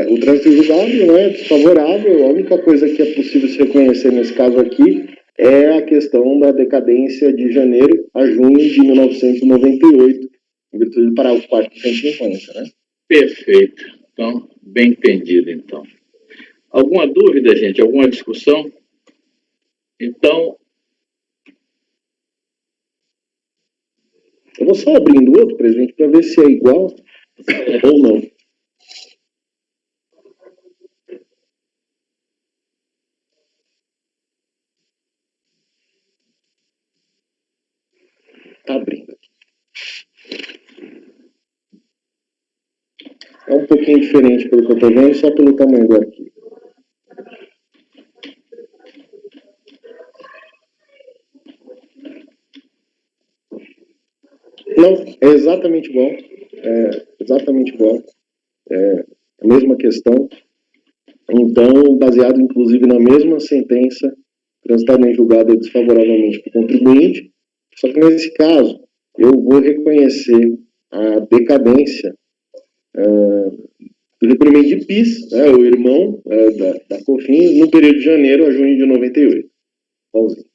O trânsito em julgado não é desfavorável. A única coisa que é possível se reconhecer nesse caso aqui é a questão da decadência de janeiro a junho de 1998, em virtude do parágrafo 4º do 150, né? Perfeito. Então, bem entendido, então. Alguma dúvida, gente? Alguma discussão? Então, eu vou só abrindo outro, presidente, para ver se é igual ou não. Tá abrindo. É um pouquinho diferente pelo que eu estou vendo, só pelo tamanho do arquivo. Não, é exatamente igual. É a mesma questão. Então, baseado inclusive na mesma sentença transitada em julgado desfavoravelmente para o contribuinte, só que nesse caso eu vou reconhecer a decadência do recolhimento de PIS, o irmão da COFINS, no período de janeiro a junho de 98. Igualzinho.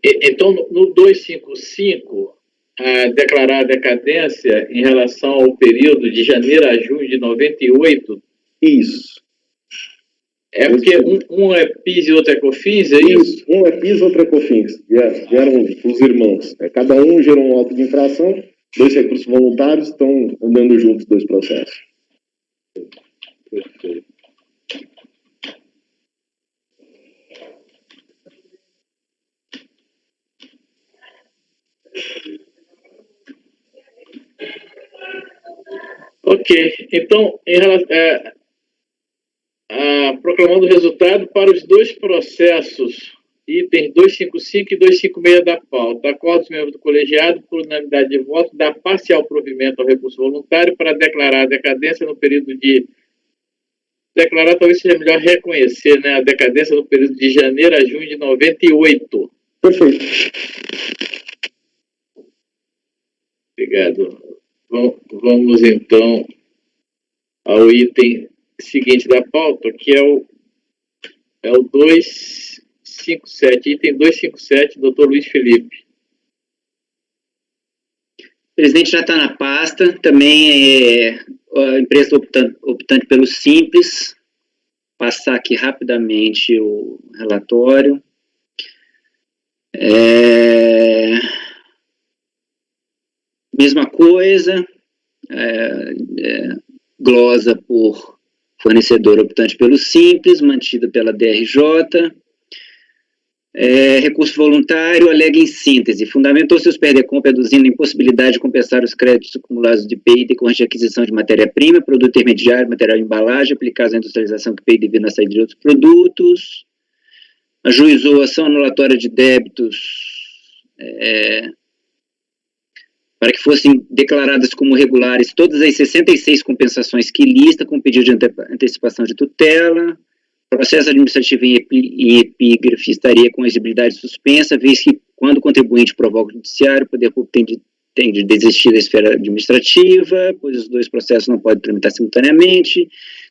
Então, no 255, declarar a decadência em relação ao período de janeiro a junho de 98? Isso. É porque um é PIS e outro é COFINS, é isso? Um é PIS, outro é COFINS. Vieram os irmãos. Cada um gerou um auto de infração, 2 recursos voluntários estão andando juntos, 2 processos. Perfeito. Ok, então, proclamando o resultado para os 2 processos, itens 255 e 256 da pauta. Acordo os membros do colegiado, por unanimidade de voto, dar parcial provimento ao recurso voluntário para declarar a decadência no período de... Declarar talvez seja melhor reconhecer, né, a decadência no período de janeiro a junho de 98. Perfeito. Obrigado. Vamos, então, ao item seguinte da pauta, que é o 257, item 257, doutor Luiz Felipe. O presidente já está na pasta, também a empresa optante pelo Simples. Passar aqui rapidamente o relatório. Mesma coisa, glosa por fornecedor optante pelo Simples, mantida pela DRJ. Recurso voluntário alega em síntese, fundamentou seus perdecontas aduzindo a impossibilidade de compensar os créditos acumulados de IPI decorrente de aquisição de matéria-prima, produto intermediário, material de embalagem, aplicados à industrialização que IPI devido na saída de outros produtos, ajuizou ação anulatória de débitos para que fossem declaradas como regulares todas as 66 compensações que lista com pedido de antecipação de tutela. Processo administrativo em epígrafe estaria com exigibilidade suspensa, vez que, quando o contribuinte provoca o judiciário, o poder público tem de desistir da esfera administrativa, pois os 2 processos não podem tramitar simultaneamente,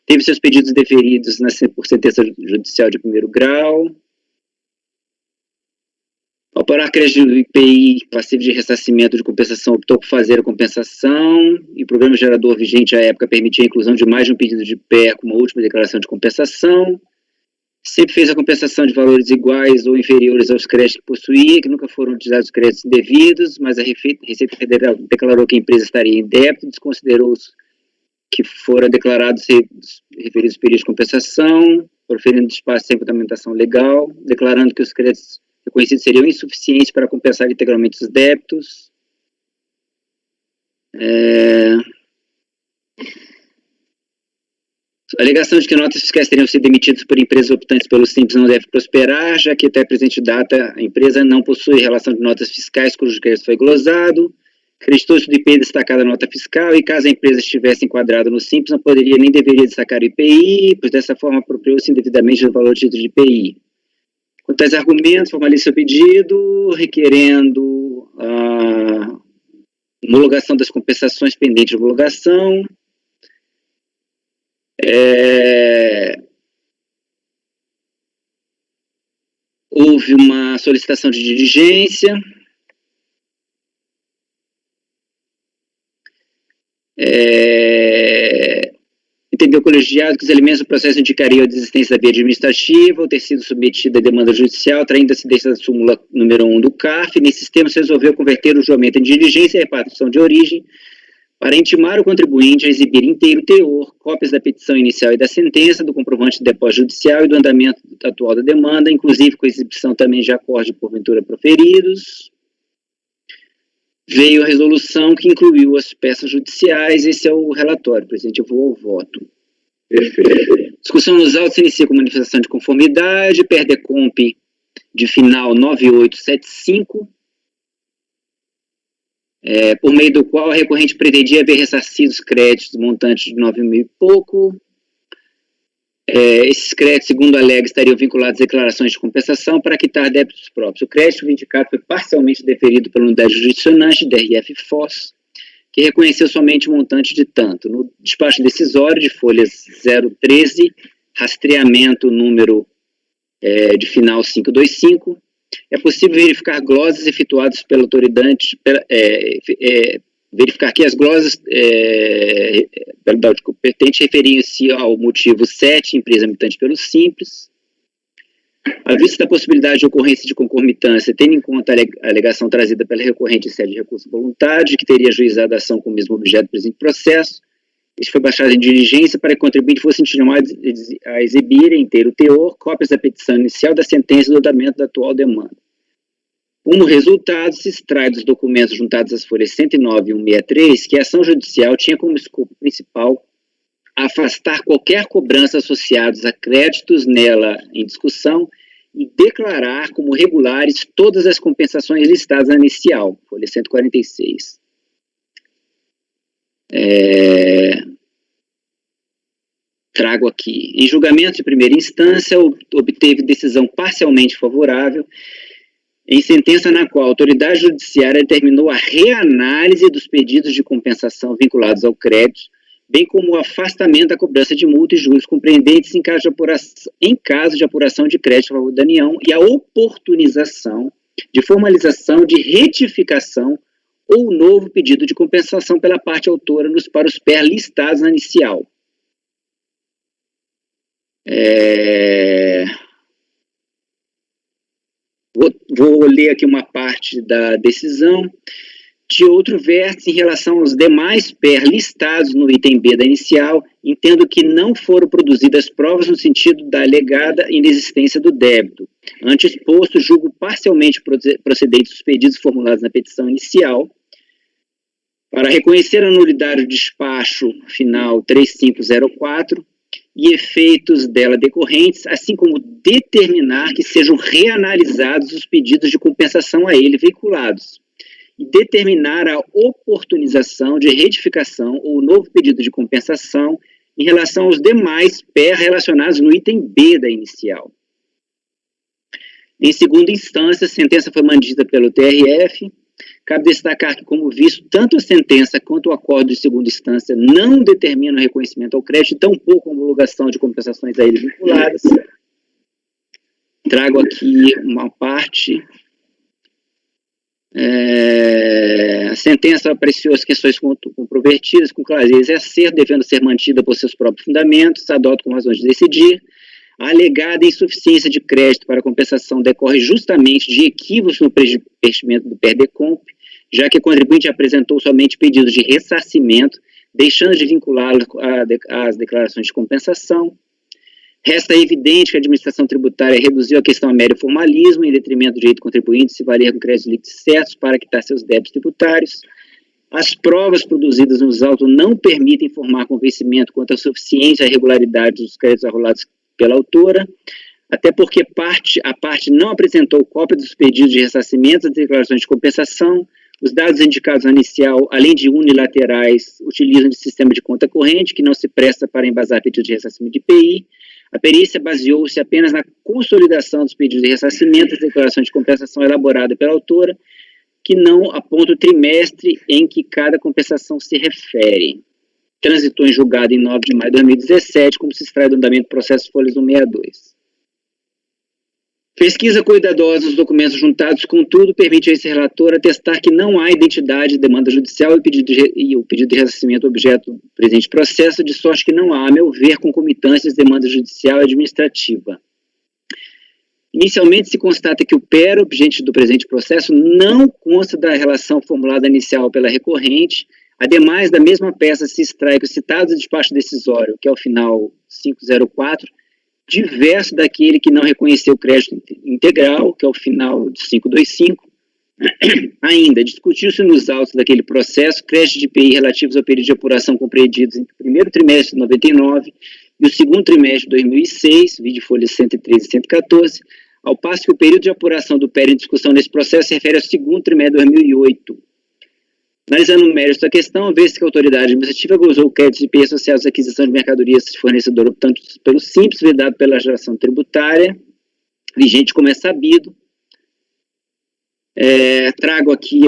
teve seus pedidos deferidos por sentença judicial de 1º grau. Ao parar crédito do IPI passivo de ressarcimento de compensação, optou por fazer a compensação, e o programa gerador vigente à época permitia a inclusão de mais de um pedido de PER com uma última declaração de compensação. Sempre fez a compensação de valores iguais ou inferiores aos créditos que possuía, que nunca foram utilizados créditos indevidos, mas a Receita Federal declarou que a empresa estaria em débito, desconsiderou os que foram declarados referidos períodos de compensação, proferindo despacho sem fundamentação legal, declarando que os créditos reconhecidos seriam insuficientes para compensar integralmente os débitos. A alegação de que notas fiscais teriam sido emitidas por empresas optantes pelo Simples não deve prosperar, já que até a presente data a empresa não possui relação de notas fiscais cujo crédito foi glosado, acreditou-se do IPI destacada a nota fiscal, e caso a empresa estivesse enquadrada no Simples, não poderia nem deveria destacar o IPI, pois dessa forma apropriou-se indevidamente do valor do título de IPI. Quanto aos argumentos, formaliza seu pedido, requerendo a homologação das compensações pendentes de homologação, houve uma solicitação de diligência, entendeu o colegiado que os elementos do processo indicariam a desistência da via administrativa ou ter sido submetido à demanda judicial, traindo a incidência da súmula número 1 do CARF. Nesses termos, resolveu converter o julgamento em diligência e repartição de origem para intimar o contribuinte a exibir inteiro teor, cópias da petição inicial e da sentença, do comprovante de depósito judicial e do andamento atual da demanda, inclusive com a exibição também de acordos porventura proferidos. Veio a resolução que incluiu as peças judiciais. Esse é o relatório, presidente. Eu vou ao voto. Perfeito. Discussão nos autos se inicia com manifestação de conformidade, PERDECOMP de final 9875, por meio do qual a recorrente pretendia haver ressarcido os créditos montantes de 9 mil e pouco. Esses créditos, segundo alega, estariam vinculados a declarações de compensação para quitar débitos próprios. O crédito vindicado foi parcialmente deferido pela unidade jurisdicionante, DRF-FOS, que reconheceu somente o montante de tanto. No despacho decisório de folhas 013, rastreamento número de final 525, é possível verificar glosas efetuadas pela autoridade, verificar que as glosas da unidade competente referiam-se ao motivo 7, empresa habitante pelo Simples. À vista da possibilidade de ocorrência de concomitância, tendo em conta a alegação trazida pela recorrente em sede de recurso voluntário, de que teria ajuizado a ação com o mesmo objeto do presente processo, este foi baixado em diligência para que o contribuinte fosse intimado a exibir em inteiro teor cópias da petição inicial, da sentença e do andamento da atual demanda. Como resultado, se extrai dos documentos juntados às folhas 109 e 163 que a ação judicial tinha como escopo principal afastar qualquer cobrança associados a créditos nela em discussão e declarar como regulares todas as compensações listadas na inicial, folha 146. Trago aqui. Em julgamento de primeira instância, obteve decisão parcialmente favorável, em sentença na qual a autoridade judiciária determinou a reanálise dos pedidos de compensação vinculados ao crédito, bem como o afastamento da cobrança de multa e juros compreendentes em caso de apuração de crédito a favor da União e a oportunização de formalização de retificação ou novo pedido de compensação pela parte autora para os PER listados na inicial. Vou ler aqui uma parte da decisão. De outro vértice, em relação aos demais PER listados no item B da inicial, entendo que não foram produzidas provas no sentido da alegada inexistência do débito. Ante exposto, julgo parcialmente procedentes os pedidos formulados na petição inicial. Para reconhecer a nulidade do despacho final 3504 e efeitos dela decorrentes, assim como determinar que sejam reanalisados os pedidos de compensação a ele veiculados, e determinar a oportunização de retificação ou novo pedido de compensação em relação aos demais PER relacionados no item B da inicial. Em segunda instância, a sentença foi mandada pelo TRF. Cabe destacar que, como visto, tanto a sentença quanto o acordo de segunda instância não determinam reconhecimento ao crédito, tampouco a homologação de compensações a ele vinculadas. Trago aqui uma parte. A sentença apreciou as questões controvertidas com clareza e acerto, devendo ser mantida por seus próprios fundamentos, adota com razões de decidir. A alegada insuficiência de crédito para compensação decorre justamente de equívocos no preenchimento do PERDECOMP, já que o contribuinte apresentou somente pedidos de ressarcimento, deixando de vinculá-lo às declarações de compensação. Resta evidente que a administração tributária reduziu a questão a mero formalismo, em detrimento do direito do contribuinte se valer com créditos líquidos certos para quitar seus débitos tributários. As provas produzidas nos autos não permitem formar convencimento quanto à suficiência e regularidade dos créditos arrolados pela autora, até porque a parte não apresentou cópia dos pedidos de ressarcimento das declarações de compensação. Os dados indicados na inicial, além de unilaterais, utilizam de sistema de conta corrente, que não se presta para embasar pedidos de ressarcimento de IPI. A perícia baseou-se apenas na consolidação dos pedidos de ressarcimento das declarações de compensação elaborada pela autora, que não aponta o trimestre em que cada compensação se refere. Transitou em julgado em 9 de maio de 2017, como se extrai do andamento do processo folhas 162. Pesquisa cuidadosa dos documentos juntados, contudo, permite a esse relator atestar que não há identidade de demanda judicial e o pedido de ressarcimento objeto do presente processo, de sorte que não há, a meu ver, concomitâncias de demanda judicial e administrativa. Inicialmente, se constata que o PER, objeto do presente processo, não consta da relação formulada inicial pela recorrente. Ademais, da mesma peça se extrai que o citado despacho decisório, que é o final 504, diverso daquele que não reconheceu o crédito integral, que é o final de 525. Ainda, discutiu-se nos autos daquele processo créditos de IPI relativos ao período de apuração compreendidos entre o primeiro trimestre de 99 e o segundo trimestre de 2006, vide folhas 113 e 114, ao passo que o período de apuração do PER em discussão nesse processo se refere ao segundo trimestre de 2008. Analisando o mérito da questão, vê-se que a autoridade administrativa gozou créditos de IPI associados à aquisição de mercadorias de fornecedor, tanto pelo simples vedado pela legislação tributária, vigente como é sabido. Trago aqui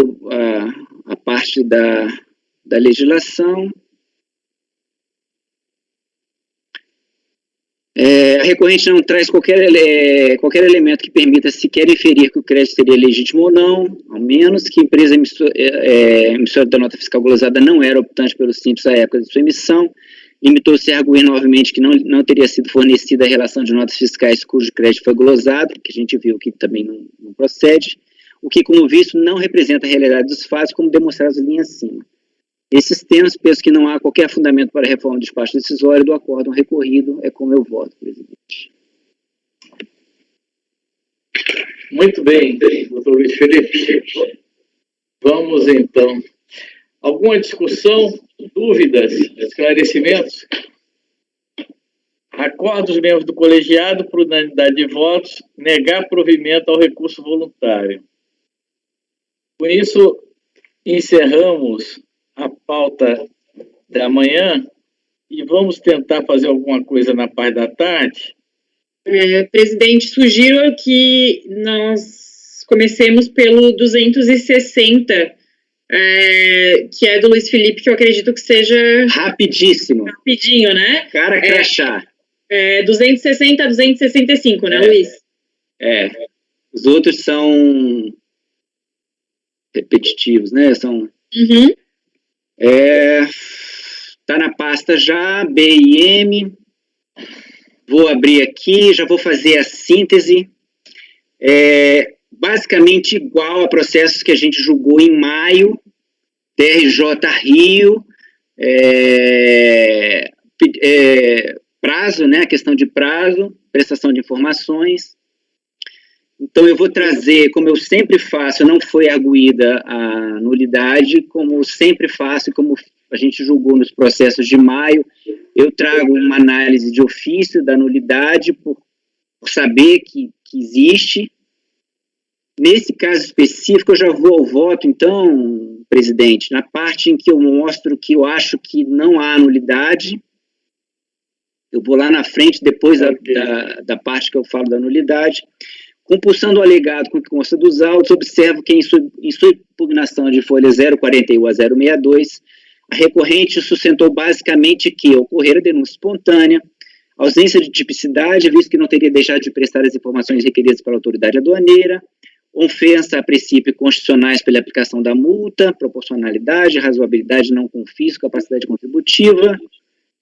a parte da legislação. A recorrente não traz qualquer elemento que permita sequer inferir que o crédito seria legítimo ou não, ao menos que a empresa emissora da nota fiscal glosada não era optante pelo simples à época de sua emissão, limitou-se a arguir novamente que não teria sido fornecida a relação de notas fiscais cujo crédito foi glosado, que a gente viu que também não procede, o que, como visto, não representa a realidade dos fatos, como demonstrados ali acima. Esses termos, penso que não há qualquer fundamento para a reforma do despacho decisório do acórdão recorrido, é como eu voto, presidente. Muito bem, doutor Luiz Felipe. Vamos, então. Alguma discussão, dúvidas, esclarecimentos? Acordo os membros do colegiado, por unanimidade de votos, negar provimento ao recurso voluntário. Com isso, encerramos a pauta da manhã e vamos tentar fazer alguma coisa na parte da tarde. Presidente, sugiro que nós comecemos pelo 260, que é do Luiz Felipe, que eu acredito que seja... Rapidíssimo. Rapidinho, né? Cara crachá. 260 a 265, né, Luiz? Os outros são repetitivos, né? São... Uhum. Tá na pasta já, B e M. Vou abrir aqui, já vou fazer a síntese. Basicamente igual a processos que a gente julgou em maio, TRJ Rio, prazo, né, a questão de prazo, prestação de informações. Então, eu vou trazer, como eu sempre faço, não foi arguída a nulidade, como eu sempre faço, como a gente julgou nos processos de maio, eu trago uma análise de ofício da nulidade, por saber que existe. Nesse caso específico, eu já vou ao voto, então, presidente, na parte em que eu mostro que eu acho que não há nulidade. Eu vou lá na frente, depois da parte que eu falo da nulidade. Compulsando o alegado com que consta dos autos, observo que em sua impugnação de folha 041 a 062, a recorrente sustentou basicamente que ocorrera denúncia espontânea, ausência de tipicidade, visto que não teria deixado de prestar as informações requeridas pela autoridade aduaneira, ofensa a princípios constitucionais pela aplicação da multa, proporcionalidade, razoabilidade, não confisco, capacidade contributiva,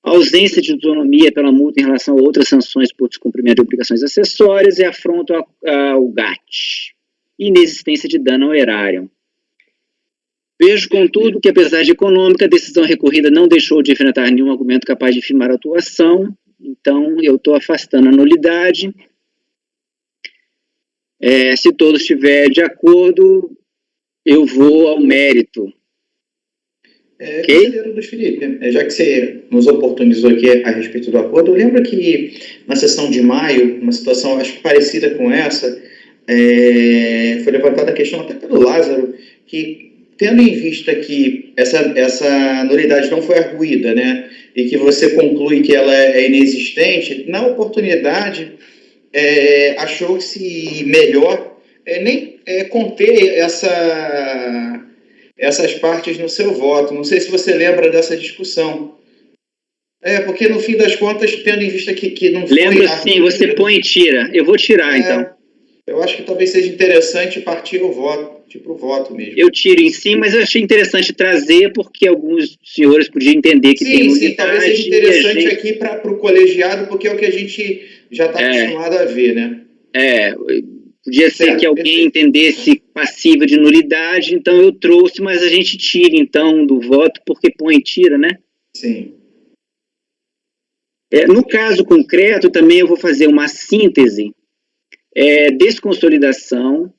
ausência de autonomia pela multa em relação a outras sanções por descumprimento de obrigações acessórias e afronto ao GAT, e inexistência de dano ao erário. Vejo, contudo, que apesar de econômica, a decisão recorrida não deixou de enfrentar nenhum argumento capaz de firmar a atuação, então eu estou afastando a nulidade. Se todos estiverem de acordo, eu vou ao mérito. Conselheiro Luiz Felipe, já que você nos oportunizou aqui a respeito do acordo, eu lembro que na sessão de maio, uma situação acho que parecida com essa, foi levantada a questão até pelo Lázaro, que tendo em vista que essa nulidade não foi arguída, né, e que você conclui que ela é inexistente, na oportunidade achou-se melhor nem conter essas partes no seu voto. Não sei se você lembra dessa discussão. Porque no fim das contas, tendo em vista que não foi... Lembro sim, você põe e tira. Eu vou tirar, então. Eu acho que talvez seja interessante partir o voto, tipo o voto mesmo. Eu tiro em si, mas eu achei interessante trazer, porque alguns senhores podiam entender que tem Sim, talvez seja interessante aqui para o colegiado, porque é o que a gente já está acostumado a ver, né? Podia ser que alguém entendesse passiva de nulidade, então eu trouxe, mas a gente tira, então, do voto, porque põe e tira, né? Sim. No caso concreto, também eu vou fazer uma síntese, desconsolidação,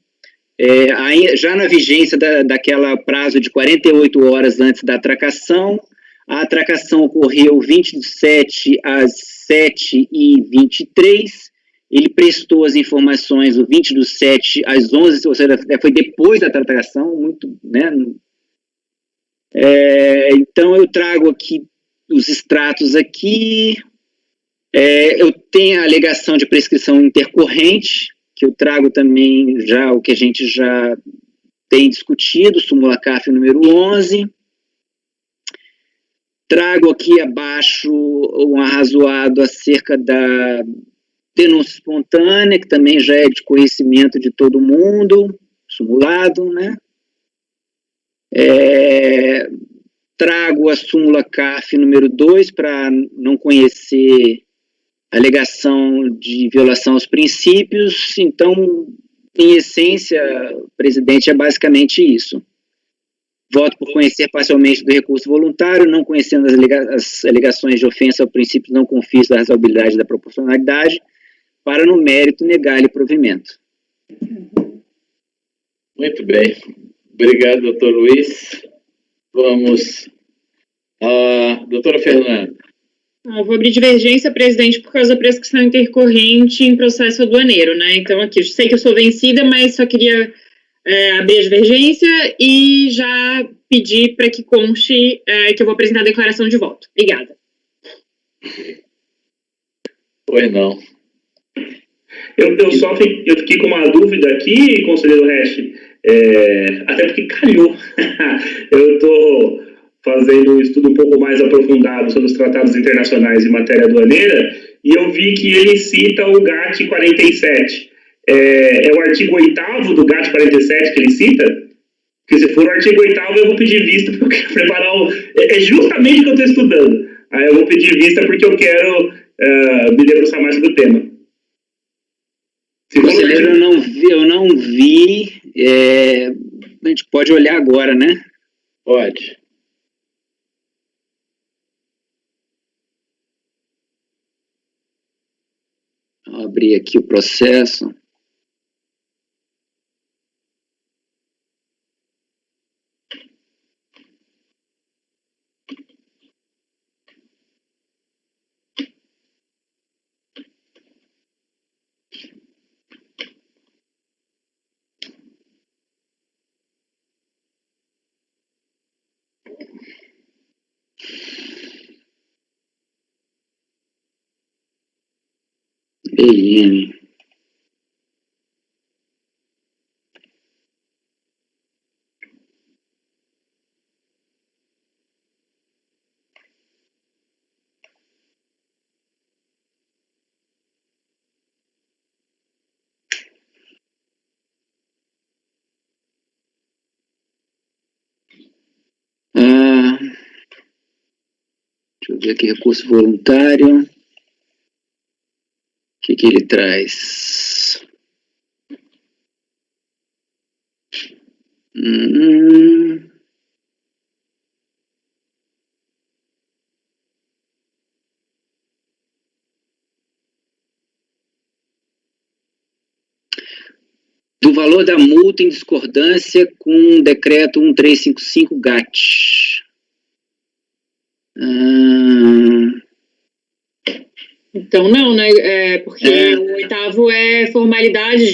já na vigência daquela prazo de 48 horas antes da atracação. A atracação ocorreu 27 às 7h23, ele prestou as informações o 20/7 às 11, ou seja, foi depois da atracação, muito, né? Então eu trago aqui os extratos aqui, eu tenho a alegação de prescrição intercorrente, que eu trago também já o que a gente já tem discutido, súmula CAF número 11. Trago aqui abaixo um arrazoado acerca da denúncia espontânea, que também já é de conhecimento de todo mundo, simulado, né? Trago a súmula CAF número 2 para não conhecer alegação de violação aos princípios. Então, em essência, presidente, é basicamente isso. Voto por conhecer parcialmente do recurso voluntário, não conhecendo as alegações de ofensa ao princípio não confis da razoabilidade e da proporcionalidade, para, no mérito, negar-lhe provimento. Muito bem. Obrigado, doutor Luiz. Vamos à doutora Fernanda. Eu vou abrir divergência, presidente, por causa da prescrição intercorrente em processo aduaneiro, né? Então, aqui, eu sei que eu sou vencida, mas só queria abrir a divergência e já pedir para que conste que eu vou apresentar a declaração de voto. Obrigada. Pois não. Eu fiquei com uma dúvida aqui, conselheiro Resch, até porque calhou. Eu estou fazendo um estudo um pouco mais aprofundado sobre os tratados internacionais em matéria aduaneira, e eu vi que ele cita o GATT 47. É o artigo 8º do GATT 47 que ele cita? Porque se for o artigo 8º, eu vou pedir vista, porque eu quero preparar é justamente o que eu estou estudando. Aí eu vou pedir vista porque eu quero me debruçar mais sobre o tema. Conselheiro, eu não vi, a gente pode olhar agora, né? Pode. Vou abrir aqui o processo. BN. Deixa eu ver aqui, recurso voluntário. O que ele traz? Do valor da multa em discordância com o decreto 1355 GATT. Então, não, né? Porque o 8º é formalidade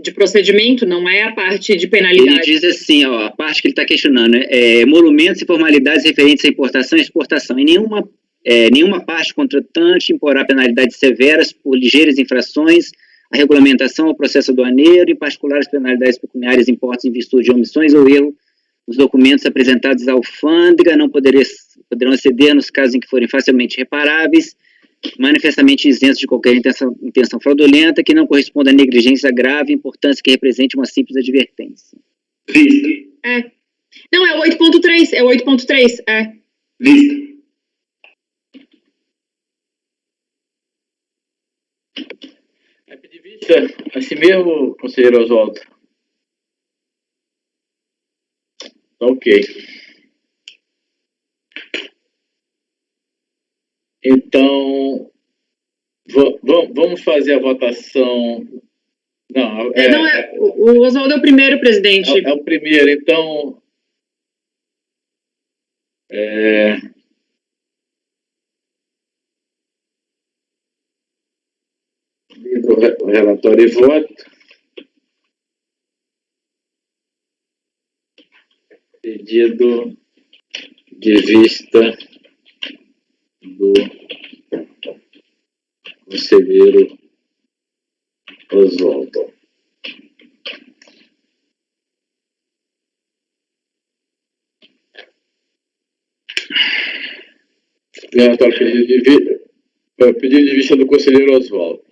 de procedimento, não é a parte de penalidade. Ele diz assim, a parte que ele está questionando, emolumentos e formalidades referentes à importação e exportação. Em nenhuma parte contratante imporá penalidades severas por ligeiras infrações a regulamentação ao processo aduaneiro, em particular as penalidades pecuniárias impostas em virtude de omissões ou erro nos documentos apresentados à alfândega, não poderão exceder nos casos em que forem facilmente reparáveis, manifestamente isentos de qualquer intenção fraudulenta, que não corresponda a negligência grave, importância que represente uma simples advertência. Vista. Não, é o 8.3, é o 8.3, Vista. É pedir vista assim mesmo, conselheiro Oswaldo? Ok. Então, vamos fazer a votação. Não, o Oswaldo é o primeiro, presidente. É o primeiro, então. O relatório e voto. Pedido de vista do conselheiro Oswaldo. Relatório pedido de vista do conselheiro Oswaldo.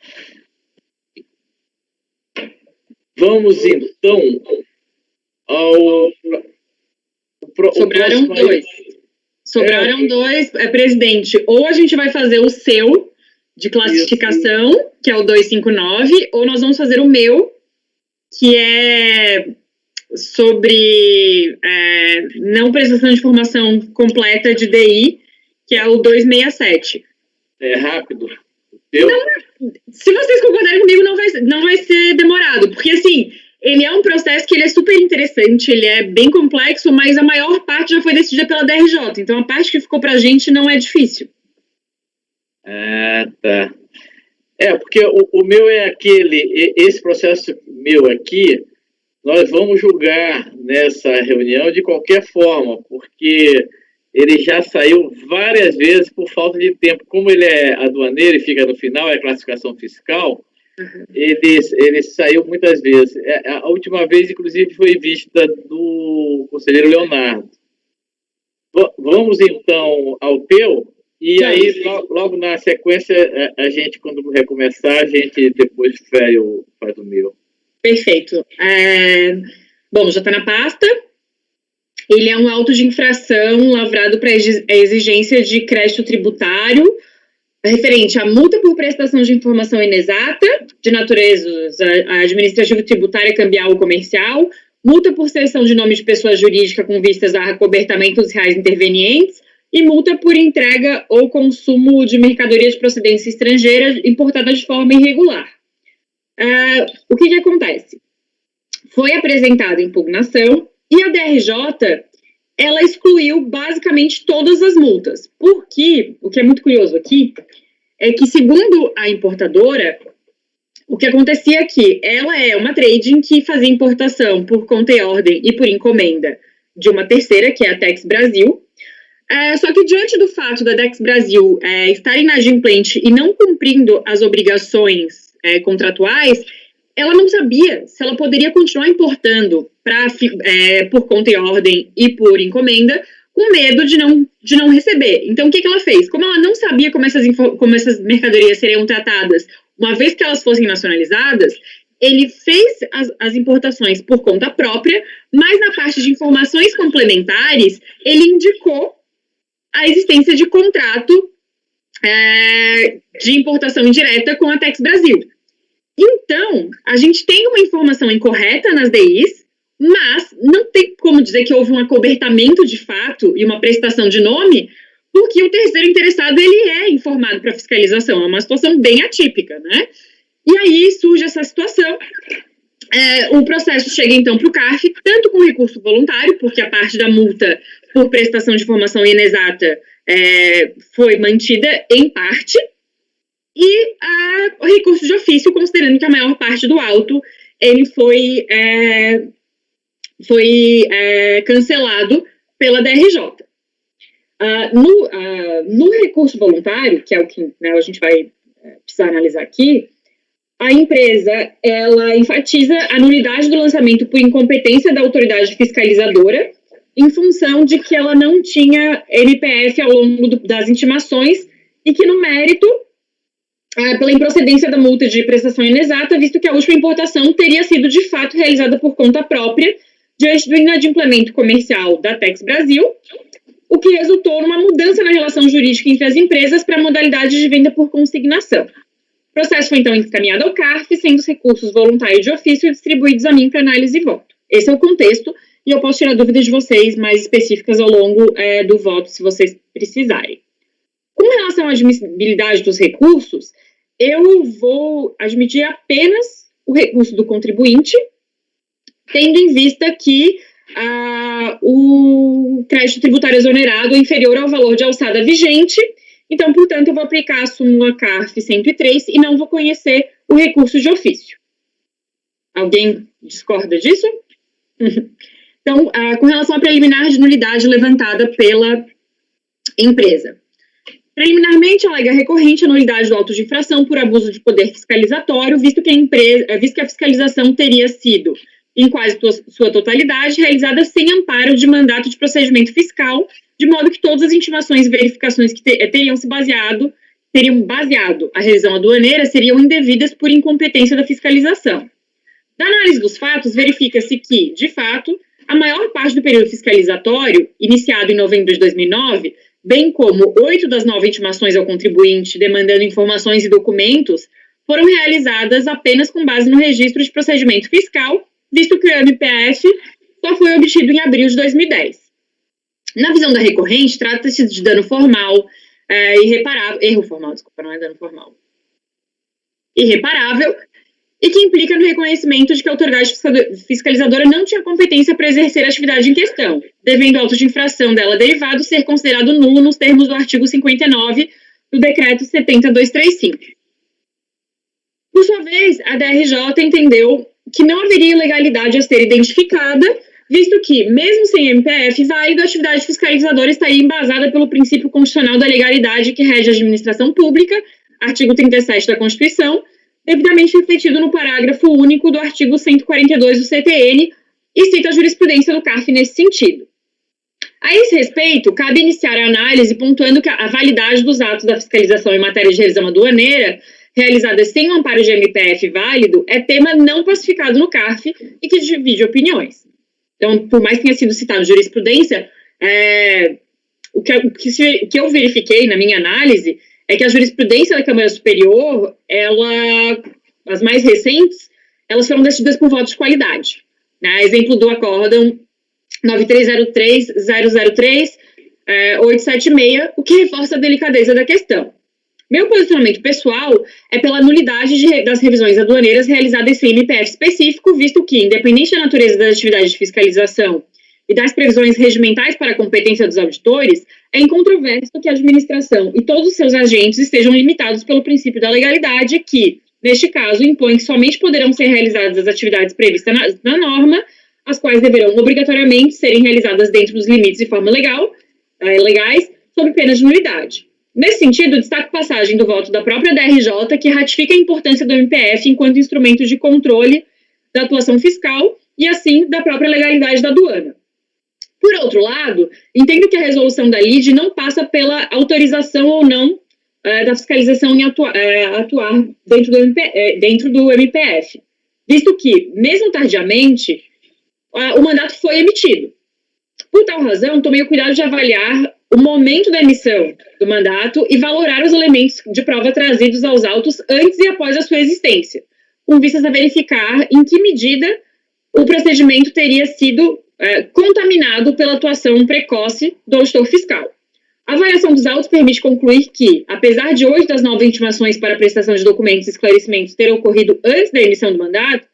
Vamos então ao Sobraram dois. Sobraram dois, presidente. Ou a gente vai fazer o seu de classificação, que é o 259, ou nós vamos fazer o meu, que é sobre não prestação de informação completa de DI, que é o 267. É rápido? Se vocês concordarem comigo, não vai ser demorado, porque assim, ele é um processo que ele é super interessante, ele é bem complexo, mas a maior parte já foi decidida pela DRJ, então a parte que ficou pra gente não é difícil. Tá. Porque o meu é esse processo meu aqui, nós vamos julgar nessa reunião de qualquer forma, porque ele já saiu várias vezes por falta de tempo. Como ele é aduaneiro e fica no final, é classificação fiscal, ele saiu muitas vezes. A última vez, inclusive, foi vista do conselheiro Leonardo. Vamos, então, ao teu, e aí, logo na sequência, a gente, quando recomeçar, a gente depois faz o meu. Perfeito. Bom, já está na pasta. Ele é um auto de infração lavrado para exigência de crédito tributário referente à multa por prestação de informação inexata, de natureza administrativa, tributária, cambial ou comercial, multa por cessão de nome de pessoa jurídica com vistas a acobertamento dos reais intervenientes e multa por entrega ou consumo de mercadoria de procedência estrangeira importada de forma irregular. O que acontece? Foi apresentada impugnação e a DRJ, ela excluiu basicamente todas as multas. Porque, o que é muito curioso aqui, é que segundo a importadora, o que acontecia aqui, ela é uma trading que fazia importação por conta e ordem e por encomenda de uma terceira, que é a Tex Brasil. Só que diante do fato da Tex Brasil estar inadimplente e não cumprindo as obrigações contratuais, ela não sabia se ela poderia continuar importando por conta e ordem e por encomenda, com medo de não receber. Então, o que ela fez? Como ela não sabia como essas mercadorias seriam tratadas, uma vez que elas fossem nacionalizadas, ele fez as importações por conta própria, mas na parte de informações complementares, ele indicou a existência de contrato de importação indireta com a Tex Brasil. Então, a gente tem uma informação incorreta nas DIs, mas não tem como dizer que houve um acobertamento de fato e uma prestação de nome, porque o terceiro interessado ele é informado para fiscalização. É uma situação bem atípica, né? E aí surge essa situação. O processo chega então para o CARF, tanto com recurso voluntário, porque a parte da multa por prestação de informação inexata foi mantida em parte, e o recurso de ofício, considerando que a maior parte do auto ele foi cancelado pela DRJ. No recurso voluntário, que é o que a gente vai precisar analisar aqui, a empresa, ela enfatiza a nulidade do lançamento por incompetência da autoridade fiscalizadora, em função de que ela não tinha MPF ao longo das intimações e que, no mérito, pela improcedência da multa de prestação inexata, visto que a última importação teria sido, de fato, realizada por conta própria, diante do inadimplemento comercial da Tex Brasil, o que resultou numa mudança na relação jurídica entre as empresas para a modalidade de venda por consignação. O processo foi, então, encaminhado ao CARF, sendo os recursos voluntários de ofício distribuídos a mim para análise e voto. Esse é o contexto, e eu posso tirar dúvidas de vocês mais específicas ao longo do voto, se vocês precisarem. Com relação à admissibilidade dos recursos, eu vou admitir apenas o recurso do contribuinte, tendo em vista que o crédito tributário exonerado é inferior ao valor de alçada vigente. Então, portanto, eu vou aplicar a súmula CARF 103 e não vou conhecer o recurso de ofício. Alguém discorda disso? Então, com relação à preliminar de nulidade levantada pela empresa. Preliminarmente, alega recorrente a nulidade do auto de infração por abuso de poder fiscalizatório, visto que a fiscalização teria sido, em quase sua totalidade, realizada sem amparo de mandato de procedimento fiscal, de modo que todas as intimações e verificações que teriam baseado a revisão aduaneira seriam indevidas por incompetência da fiscalização. Da análise dos fatos, verifica-se que, de fato, a maior parte do período fiscalizatório, iniciado em novembro de 2009, bem como 8 das 9 intimações ao contribuinte demandando informações e documentos, foram realizadas apenas com base no registro de procedimento fiscal, visto que o MPF só foi obtido em abril de 2010. Na visão da recorrente, trata-se de dano formal irreparável, erro formal, desculpa, não é dano formal, irreparável, e que implica no reconhecimento de que a autoridade fiscalizadora não tinha competência para exercer a atividade em questão, devendo o auto de infração dela derivado ser considerado nulo nos termos do artigo 59 do Decreto 70.235. Por sua vez, a DRJ entendeu que não haveria ilegalidade a ser identificada, visto que, mesmo sem MPF válido, a atividade fiscalizadora estaria embasada pelo princípio constitucional da legalidade que rege a administração pública, artigo 37 da Constituição, devidamente refletido no parágrafo único do artigo 142 do CTN, e cita a jurisprudência do CARF nesse sentido. A esse respeito, cabe iniciar a análise pontuando que a validade dos atos da fiscalização em matéria de revisão aduaneira, realizada sem o amparo de MPF válido, é tema não pacificado no CARF e que divide opiniões. Então, por mais que tenha sido citado jurisprudência, o que eu verifiquei na minha análise é que a jurisprudência da Câmara Superior, as mais recentes, elas foram decididas por votos de qualidade. Né? Exemplo do acórdão 9303-003-876, o que reforça a delicadeza da questão. Meu posicionamento pessoal é pela nulidade das revisões aduaneiras realizadas sem MPF específico, visto que, independente da natureza das atividades de fiscalização e das previsões regimentais para a competência dos auditores, é incontroverso que a administração e todos os seus agentes estejam limitados pelo princípio da legalidade que, neste caso, impõe que somente poderão ser realizadas as atividades previstas na norma, as quais deverão obrigatoriamente serem realizadas dentro dos limites de forma legais, sob pena de nulidade. Nesse sentido, destaco passagem do voto da própria DRJ, que ratifica a importância do MPF enquanto instrumento de controle da atuação fiscal e, assim, da própria legalidade da aduana. Por outro lado, entendo que a resolução da LIDE não passa pela autorização ou não da fiscalização em atuar dentro do MPF, visto que, mesmo tardiamente, o mandato foi emitido. Por tal razão, tomei o cuidado de avaliar o momento da emissão do mandato e valorar os elementos de prova trazidos aos autos antes e após a sua existência, com vistas a verificar em que medida o procedimento teria sido contaminado pela atuação precoce do auditor fiscal. A avaliação dos autos permite concluir que, apesar de 8 das 9 intimações para prestação de documentos e esclarecimentos terem ocorrido antes da emissão do mandato,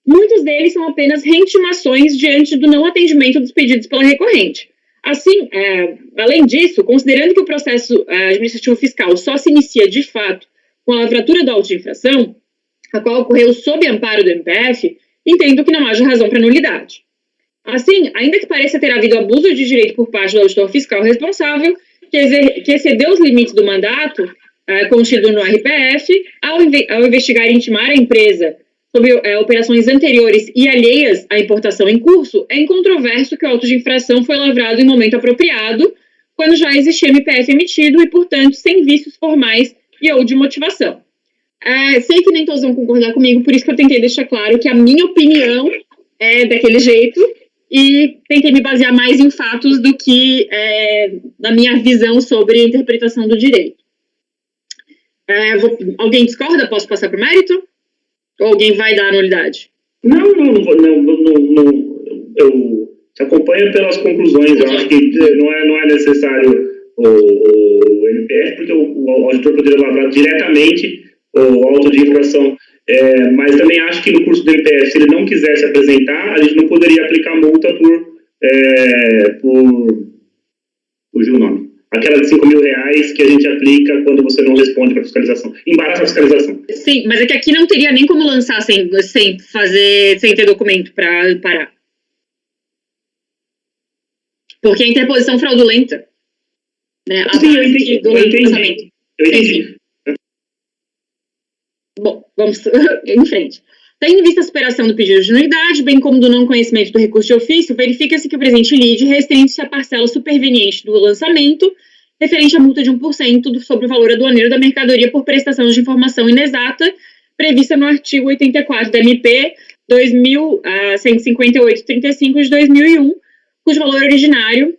muitos deles são apenas reintimações diante do não atendimento dos pedidos pela recorrente. Assim, além disso, considerando que o processo administrativo fiscal só se inicia de fato com a lavratura do auto de infração, a qual ocorreu sob amparo do MPF, entendo que não haja razão para nulidade. Assim, ainda que pareça ter havido abuso de direito por parte do auditor fiscal responsável, que excedeu os limites do mandato, contido no RPF, ao investigar e intimar a empresa sobre operações anteriores e alheias à importação em curso, é incontroverso que o auto de infração foi lavrado em momento apropriado, quando já existia MPF emitido e, portanto, sem vícios formais e ou de motivação. Sei que nem todos vão concordar comigo, por isso que eu tentei deixar claro que a minha opinião é daquele jeito e tentei me basear mais em fatos do que na minha visão sobre a interpretação do direito. Alguém discorda? Posso passar para o mérito? Ou alguém vai dar a nulidade? Não. Eu te acompanho pelas conclusões. Eu acho que não é necessário o MPF, porque o auditor poderia lavrar diretamente o auto de infração. Mas também acho que no curso do MPF, se ele não quisesse apresentar, a gente não poderia aplicar multa por fugiu o nome. Aquela de R$5.000 que a gente aplica quando você não responde para fiscalização. Embaraça a fiscalização. Sim, mas é que aqui não teria nem como lançar sem ter documento para parar. Porque é interposição fraudulenta. Né? Sim, eu entendi. Bom, vamos em frente. Tendo em vista a superação do pedido de nulidade, bem como do não conhecimento do recurso de ofício, verifica-se que o presente lide restringe-se à parcela superveniente do lançamento, referente à multa de 1% sobre o valor aduaneiro da mercadoria por prestação de informação inexata, prevista no artigo 84 da MP 2158/35 de 2001, cujo valor originário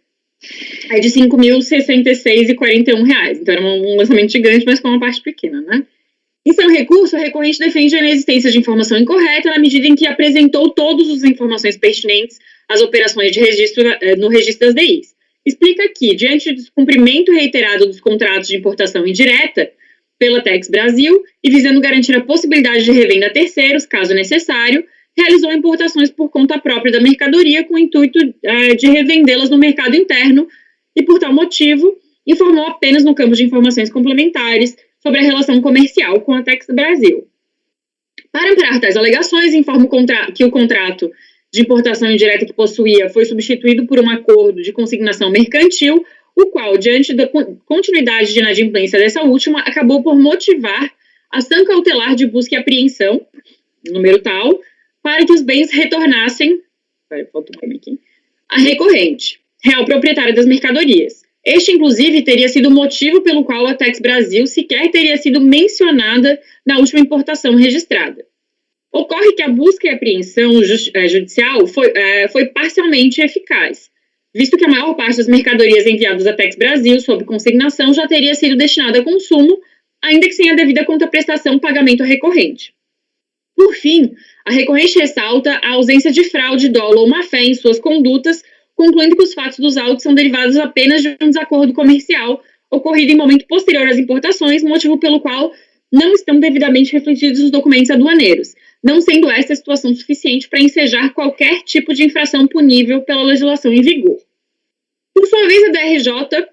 é de R$ 5.066,41. Então, era um lançamento gigante, mas com uma parte pequena, né? Em seu recurso, o recorrente defende a inexistência de informação incorreta na medida em que apresentou todas as informações pertinentes às operações de registro no registro das DIs. Explica que, diante do descumprimento reiterado dos contratos de importação indireta pela Tex Brasil e visando garantir a possibilidade de revenda a terceiros, caso necessário, realizou importações por conta própria da mercadoria com o intuito de revendê-las no mercado interno e, por tal motivo, informou apenas no campo de informações complementares sobre a relação comercial com a Tex Brasil. Para amparar tais alegações, informo que o contrato de importação indireta que possuía foi substituído por um acordo de consignação mercantil, o qual, diante da continuidade de inadimplência dessa última, acabou por motivar a ação cautelar de busca e apreensão, número tal, para que os bens retornassem à recorrente, real proprietária das mercadorias. Este, inclusive, teria sido o motivo pelo qual a Tex Brasil sequer teria sido mencionada na última importação registrada. Ocorre que a busca e apreensão judicial foi parcialmente eficaz, visto que a maior parte das mercadorias enviadas à Tex Brasil sob consignação já teria sido destinada a consumo, ainda que sem a devida contraprestação pagamento recorrente. Por fim, a recorrente ressalta a ausência de fraude, dolo ou má-fé em suas condutas, concluindo que os fatos dos autos são derivados apenas de um desacordo comercial ocorrido em momento posterior às importações, motivo pelo qual não estão devidamente refletidos os documentos aduaneiros, não sendo esta a situação suficiente para ensejar qualquer tipo de infração punível pela legislação em vigor. Por sua vez, a DRJ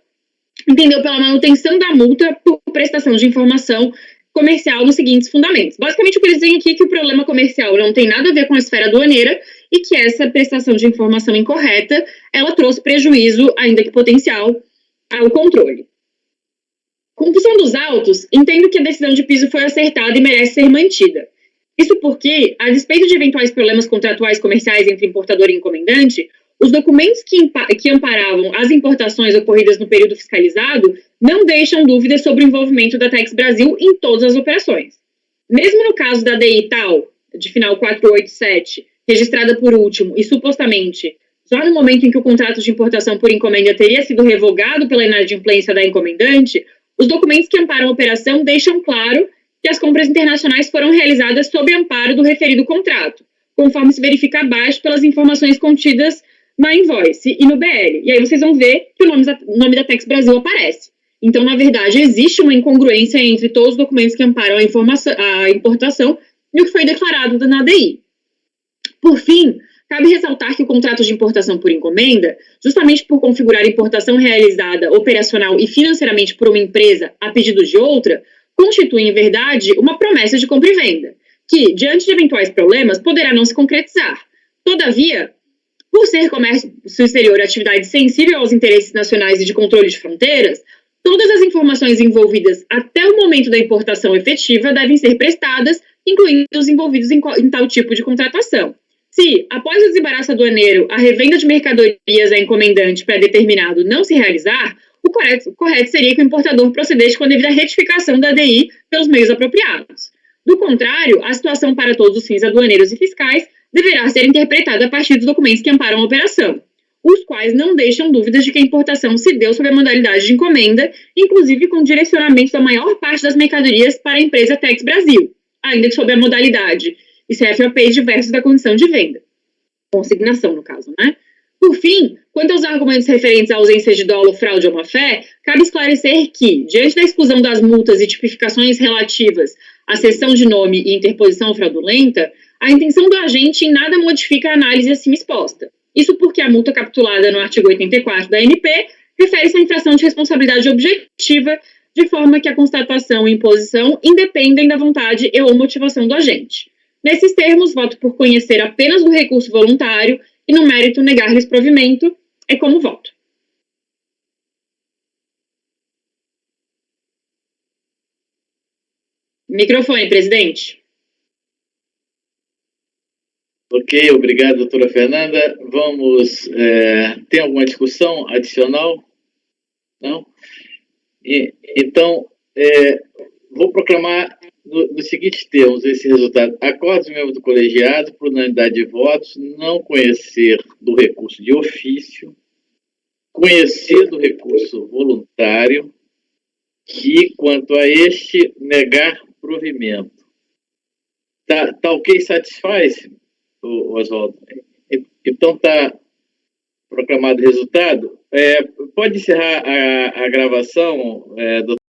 entendeu pela manutenção da multa por prestação de informação comercial nos seguintes fundamentos. Basicamente, o que eles dizem aqui é que o problema comercial não tem nada a ver com a esfera aduaneira e que essa prestação de informação incorreta, ela trouxe prejuízo, ainda que potencial, ao controle. Conclusão dos autos, entendo que a decisão de piso foi acertada e merece ser mantida. Isso porque, a despeito de eventuais problemas contratuais comerciais entre importador e encomendante, os documentos que amparavam as importações ocorridas no período fiscalizado não deixam dúvidas sobre o envolvimento da Tex Brasil em todas as operações. Mesmo no caso da DI tal, de final 487, registrada por último e supostamente já no momento em que o contrato de importação por encomenda teria sido revogado pela inadimplência da encomendante, os documentos que amparam a operação deixam claro que as compras internacionais foram realizadas sob amparo do referido contrato, conforme se verifica abaixo pelas informações contidas na invoice e no BL. E aí vocês vão ver que o nome da Tex Brasil aparece. Então, na verdade, existe uma incongruência entre todos os documentos que amparam a importação e o que foi declarado na ADI. Por fim, cabe ressaltar que o contrato de importação por encomenda, justamente por configurar a importação realizada operacional e financeiramente por uma empresa a pedido de outra, constitui, em verdade, uma promessa de compra e venda, que, diante de eventuais problemas, poderá não se concretizar. Todavia, por ser comércio exterior atividade sensível aos interesses nacionais e de controle de fronteiras, Todas as informações envolvidas até o momento da importação efetiva devem ser prestadas, incluindo os envolvidos em tal tipo de contratação. Se, após o desembaraço aduaneiro, a revenda de mercadorias a encomendante pré-determinado não se realizar, o correto seria que o importador procedesse com a devida retificação da DI pelos meios apropriados. Do contrário, a situação para todos os fins aduaneiros e fiscais deverá ser interpretada a partir dos documentos que amparam a operação, os quais não deixam dúvidas de que a importação se deu sob a modalidade de encomenda, inclusive com direcionamento da maior parte das mercadorias para a empresa Tex Brasil, ainda que sob a modalidade ICFOP diversos da condição de venda. Consignação, no caso, né? Por fim, quanto aos argumentos referentes à ausência de dolo, fraude ou má-fé, cabe esclarecer que, diante da exclusão das multas e tipificações relativas à cessão de nome e interposição fraudulenta, a intenção do agente em nada modifica a análise acima exposta. Isso porque a multa capitulada no artigo 84 da ANP refere-se à infração de responsabilidade objetiva, de forma que a constatação e imposição independem da vontade e ou motivação do agente. Nesses termos, voto por conhecer apenas o recurso voluntário e, no mérito, negar-lhes provimento, é como voto. Microfone, presidente. Ok, obrigado, doutora Fernanda. Vamos... tem alguma discussão adicional? Não? Então, vou proclamar nos seguintes termos esse resultado. Acordo os membros do colegiado, por unanimidade de votos, não conhecer do recurso de ofício, conhecer do recurso voluntário e, quanto a este, negar provimento. Tá ok? Satisfaz, Oswaldo? Então, está proclamado o resultado. Pode encerrar a gravação, doutor?